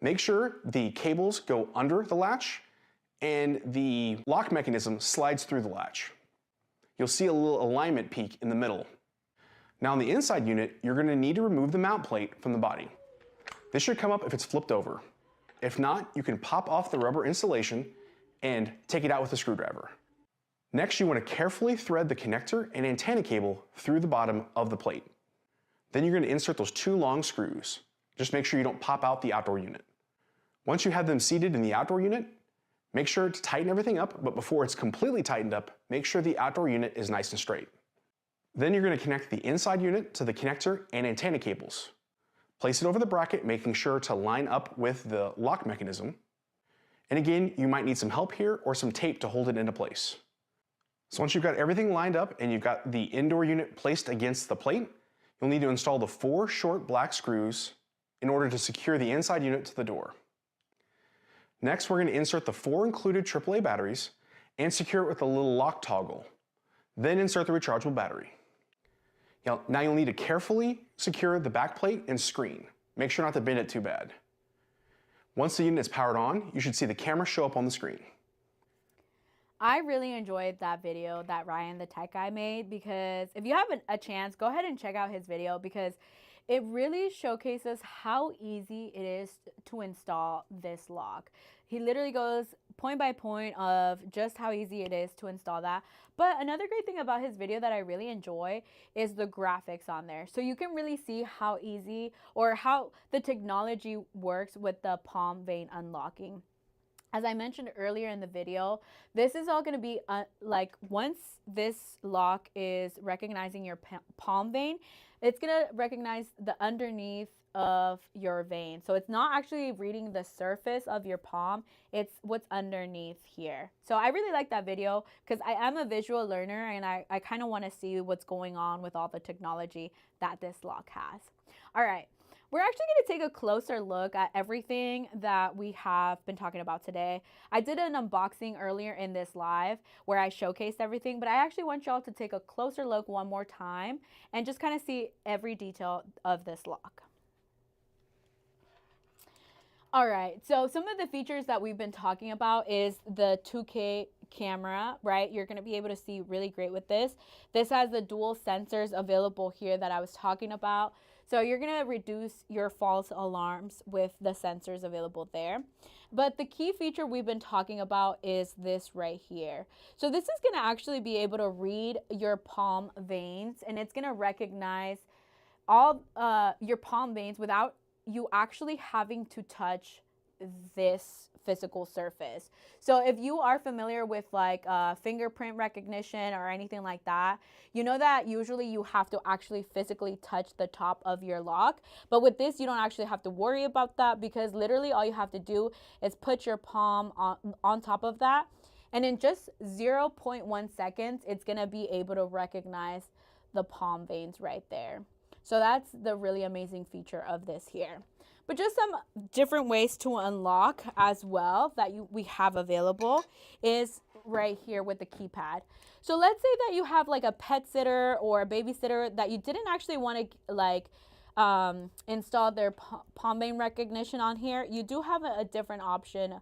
Make sure the cables go under the latch and the lock mechanism slides through the latch. You'll see a little alignment peak in the middle. Now on the inside unit, you're going to need to remove the mount plate from the body. This should come up if it's flipped over. If not, you can pop off the rubber insulation and take it out with a screwdriver. Next, you want to carefully thread the connector and antenna cable through the bottom of the plate. Then you're going to insert those two long screws. Just make sure you don't pop out the outdoor unit. Once you have them seated in the outdoor unit, make sure to tighten everything up, but before it's completely tightened up, make sure the outdoor unit is nice and straight. Then you're going to connect the inside unit to the connector and antenna cables. Place it over the bracket, making sure to line up with the lock mechanism. And again, you might need some help here or some tape to hold it into place. So once you've got everything lined up and you've got the indoor unit placed against the plate, you'll need to install the 4 short black screws in order to secure the inside unit to the door. Next, we're going to insert the 4 included AAA batteries and secure it with a little lock toggle. Then insert the rechargeable battery. Now you'll need to carefully secure the back plate and screen. Make sure not to bend it too bad. Once the unit is powered on, you should see the camera show up on the screen. I really enjoyed that video that Ryan, the tech guy, made, because if you have a chance, go ahead and check out his video, because it really showcases how easy it is to install this lock. He literally goes point by point of just how easy it is to install that. But another great thing about his video that I really enjoy is the graphics on there. So you can really see how easy or how the technology works with the palm vein unlocking. As I mentioned earlier in the video, this is all going to be like once this lock is recognizing your palm vein, it's going to recognize the underneath of your vein. So it's not actually reading the surface of your palm, it's what's underneath here. So I really like that video because I am a visual learner and I kind of want to see what's going on with all the technology that this lock has. All right. We're actually going to take a closer look at everything that we have been talking about today. I did an unboxing earlier in this live where I showcased everything, but I actually want y'all to take a closer look one more time and just kind of see every detail of this lock. All right, so some of the features that we've been talking about is the 2K camera, right? You're going to be able to see really great with this. This has the dual sensors available here that I was talking about. So you're going to reduce your false alarms with the sensors available there. But the key feature we've been talking about is this right here. So this is going to actually be able to read your palm veins, and it's going to recognize all your palm veins without you actually having to touch this physical surface. So if you are familiar with like fingerprint recognition or anything like that, you know that usually you have to actually physically touch the top of your lock. But with this, you don't actually have to worry about that, because literally all you have to do is put your palm on top of that. And in just 0.1 seconds, it's going to be able to recognize the palm veins right there. So that's the really amazing feature of this here. But just some different ways to unlock as well that we have available is right here with the keypad. So let's say that you have like a pet sitter or a babysitter that you didn't actually want to like install their palm vein recognition on here. You do have a different option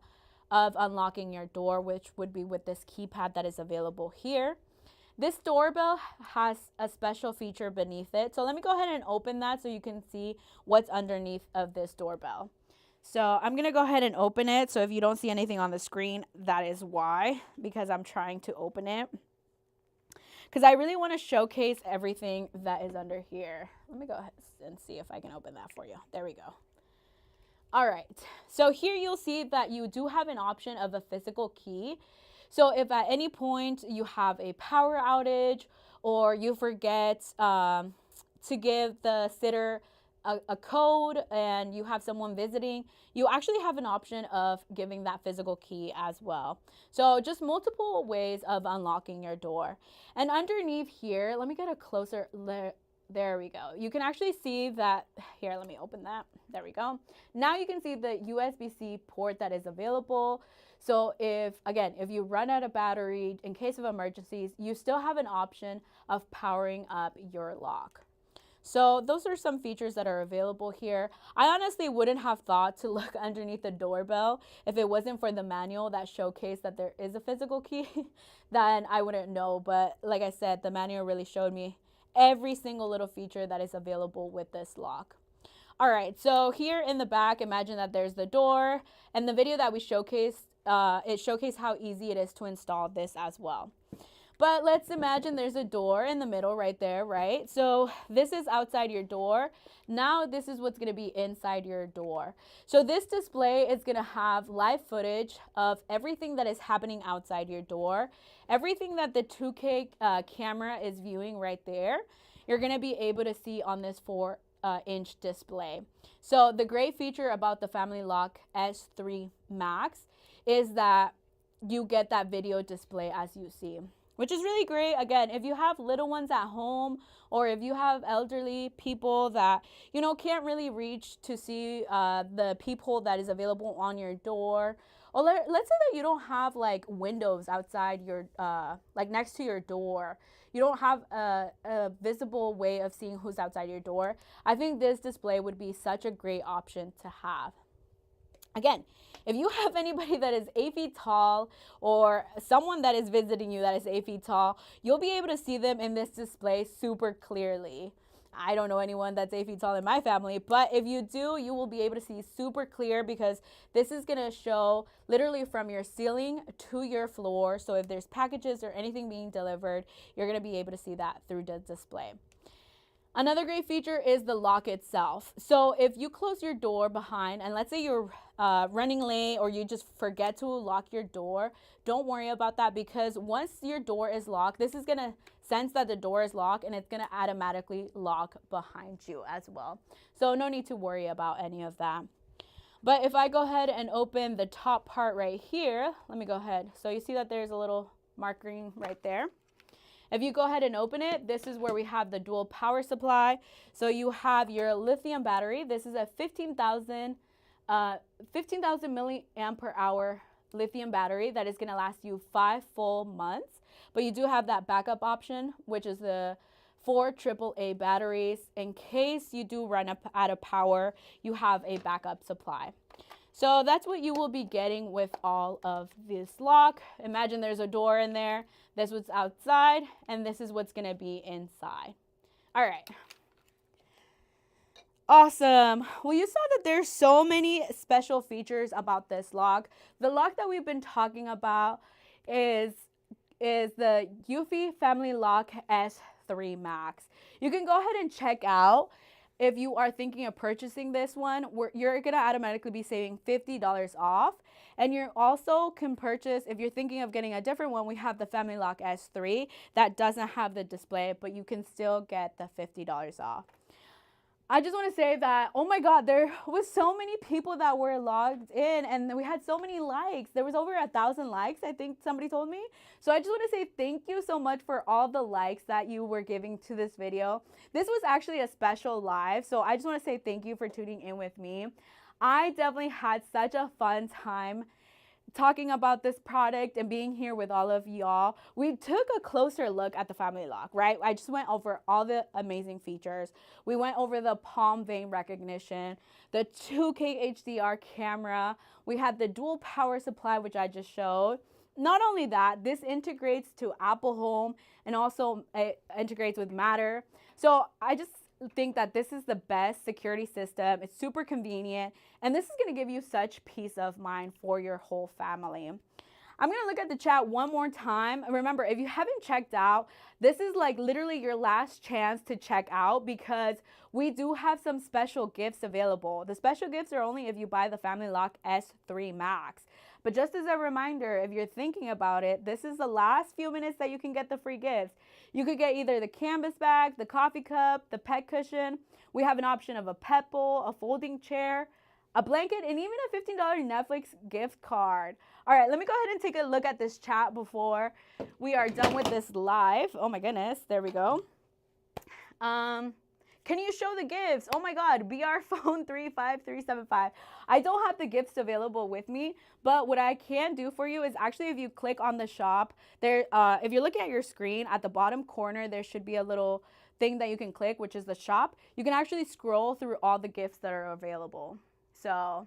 of unlocking your door, which would be with this keypad that is available here. This doorbell has a special feature beneath it. So let me go ahead and open that so you can see what's underneath of this doorbell. So I'm going to go ahead and open it. So if you don't see anything on the screen, that is why, because I'm trying to open it. Because I really want to showcase everything that is under here. Let me go ahead and see if I can open that for you. There we go. All right. So here you'll see that you do have an option of a physical key. So if at any point you have a power outage or you forget to give the sitter a code and you have someone visiting, you actually have an option of giving that physical key as well. So just multiple ways of unlocking your door. And underneath here, let me get a closer look. There we go. You can actually see that here. Let me open that. There we go. Now you can see the USB-C port that is available. So if you run out of battery in case of emergencies, you still have an option of powering up your lock. So those are some features that are available here. I honestly wouldn't have thought to look underneath the doorbell if it wasn't for the manual that showcased that there is a physical key. Then I wouldn't know. But like I said, the manual really showed me every single little feature that is available with this lock. All right, so here in the back, imagine that there's the door, and the video that we showcased, it showcased how easy it is to install this as well. But let's imagine there's a door in the middle right there, right? So this is outside your door. Now this is what's going to be inside your door. So this display is going to have live footage of everything that is happening outside your door. Everything that the 2K camera is viewing right there, you're going to be able to see on this 4-inch display. So the great feature about the FamilLock S3 Max is that you get that video display as you see, which is really great. Again, if you have little ones at home, or if you have elderly people that, can't really reach to see the peephole that is available on your door, Or let's say that you don't have like windows outside your, like next to your door. You don't have a visible way of seeing who's outside your door. I think this display would be such a great option to have. Again, if you have anybody that is 8 feet tall or someone that is visiting you that is 8 feet tall, you'll be able to see them in this display super clearly. I don't know anyone that's 8 feet tall in my family, but if you do, you will be able to see super clear because this is going to show literally from your ceiling to your floor. So if there's packages or anything being delivered, you're going to be able to see that through the display. Another great feature is the lock itself. So if you close your door behind, and let's say you're running late or you just forget to lock your door, don't worry about that because once your door is locked, this is gonna sense that the door is locked and it's gonna automatically lock behind you as well. So no need to worry about any of that. But if I go ahead and open the top part right here, let me go ahead. So you see that there's a little marking right there. If you go ahead and open it, this is where we have the dual power supply. So you have your lithium battery. This is a 15,000 milliamp per hour lithium battery that is going to last you 5 full months. But you do have that backup option, which is the 4 AAA batteries. In case you do run up out of power, you have a backup supply. So that's what you will be getting with all of this lock. Imagine there's a door in there. This is what's outside, and this is what's going to be inside. All right. Awesome. Well, you saw that there's so many special features about this lock. The lock that we've been talking about is the eufy FamilLock S3 Max. You can go ahead and check out. If you are thinking of purchasing this one, you're going to automatically be saving $50 off. And you also can purchase, if you're thinking of getting a different one, we have the FamilLock S3 that doesn't have the display, but you can still get the $50 off. I just want to say that, oh my God, there was so many people that were logged in and we had so many likes. There was over 1,000 likes, I think somebody told me. So I just want to say thank you so much for all the likes that you were giving to this video. This was actually a special live, so I just want to say thank you for tuning in with me. I definitely had such a fun time talking about this product and being here with all of y'all. We took a closer look at the FamiLock, right? I just went over all the amazing features. We went over the palm vein recognition, the 2K HDR camera. We had the dual power supply, which I just showed. Not only that, this integrates to Apple Home and also it integrates with Matter. So I just think that this is the best security system. It's super convenient, and this is going to give you such peace of mind for your whole family. I'm going to look at the chat one more time. Remember, if you haven't checked out, this is like literally your last chance to check out because we do have some special gifts available. The special gifts are only if you buy the FamilLock S3 Max. But just as a reminder, if you're thinking about it, this is the last few minutes that you can get the free gifts. You could get either the canvas bag, the coffee cup, the pet cushion. We have an option of a pet bowl, a folding chair, a blanket, and even a $15 Netflix gift card. All right, let me go ahead and take a look at this chat before we are done with this live. Oh my goodness, there we go. Can you show the gifts? Oh my God, BR phone 35375. I don't have the gifts available with me, but what I can do for you is actually if you click on the shop, there, if you're looking at your screen, at the bottom corner, there should be a little thing that you can click, which is the shop. You can actually scroll through all the gifts that are available. So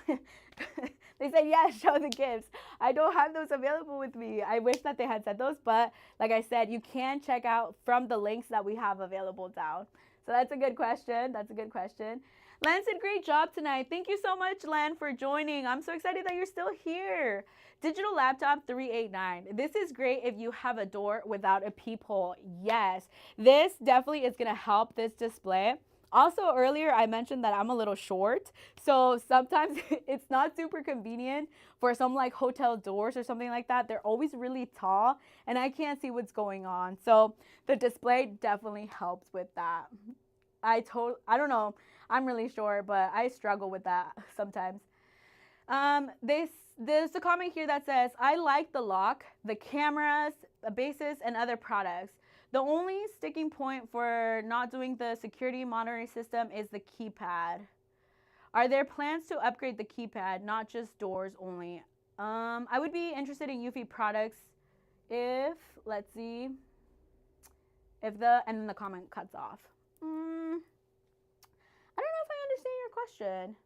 they said, yeah, show the gifts. I don't have those available with me. I wish that they had said those, but like I said, you can check out from the links that we have available down. So that's a good question. That's a good question. Len said, great job tonight. Thank you so much, Len, for joining. I'm so excited that you're still here. Digital Laptop 389. This is great if you have a door without a peephole. Yes, this definitely is going to help this display. Also, earlier I mentioned that I'm a little short, so sometimes it's not super convenient for some like hotel doors or something like that. They're always really tall, and I can't see what's going on. So the display definitely helps with that. I don't know. I'm really short, but I struggle with that sometimes. There's a comment here that says, I like the lock, the cameras, the bases, and other products. The only sticking point for not doing the security monitoring system is the keypad. Are there plans to upgrade the keypad, not just doors only? I would be interested in eufy products if, let's see, if and then the comment cuts off. I don't know if I understand your question.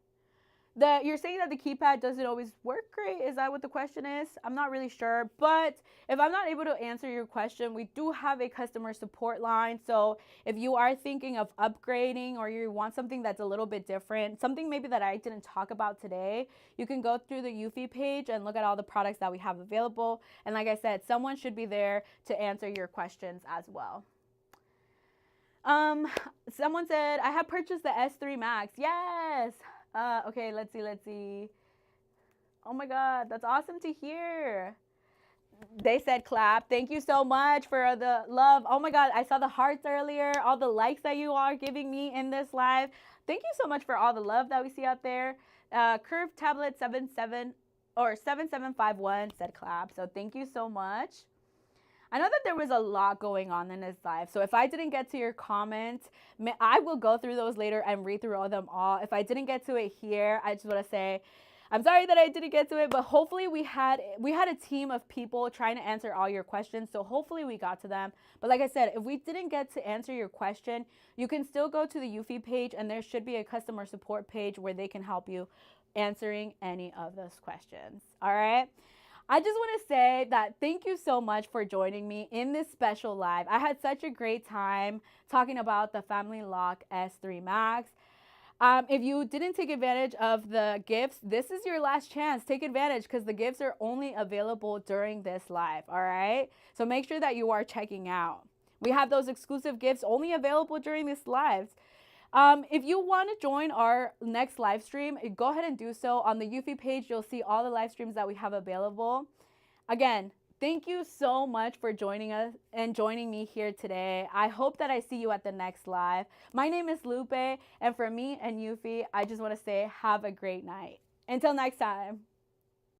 You're saying that the keypad doesn't always work great. Is that what the question is? I'm not really sure. But if I'm not able to answer your question, we do have a customer support line. So if you are thinking of upgrading or you want something that's a little bit different, something maybe that I didn't talk about today, you can go through the eufy page and look at all the products that we have available. And like I said, someone should be there to answer your questions as well. Someone said, I have purchased the S3 Max. Yes. Okay, let's see. Oh my God, that's awesome to hear. They said clap. Thank you so much for the love. Oh my God, I saw the hearts earlier, all the likes that you are giving me in this live. Thank you so much for all the love that we see out there. Curved Tablet 7751 said clap. So thank you so much. I know that there was a lot going on in this live, so if I didn't get to your comment, I will go through those later and read through all them all. If I didn't get to it here, I just want to say I'm sorry that I didn't get to it, but hopefully we had a team of people trying to answer all your questions, so hopefully we got to them. But like I said, if we didn't get to answer your question, you can still go to the eufy page, and there should be a customer support page where they can help you answering any of those questions. All right? I just want to say that thank you so much for joining me in this special live. I had such a great time talking about the FamiLock S3 Max. If you didn't take advantage of the gifts, this is your last chance. Take advantage because the gifts are only available during this live, all right? So make sure that you are checking out. We have those exclusive gifts only available during this live. If you want to join our next live stream, go ahead and do so. On the eufy page, you'll see all the live streams that we have available. Again, thank you so much for joining us and joining me here today. I hope that I see you at the next live. My name is Lupe, and for me and eufy, I just want to say have a great night. Until next time.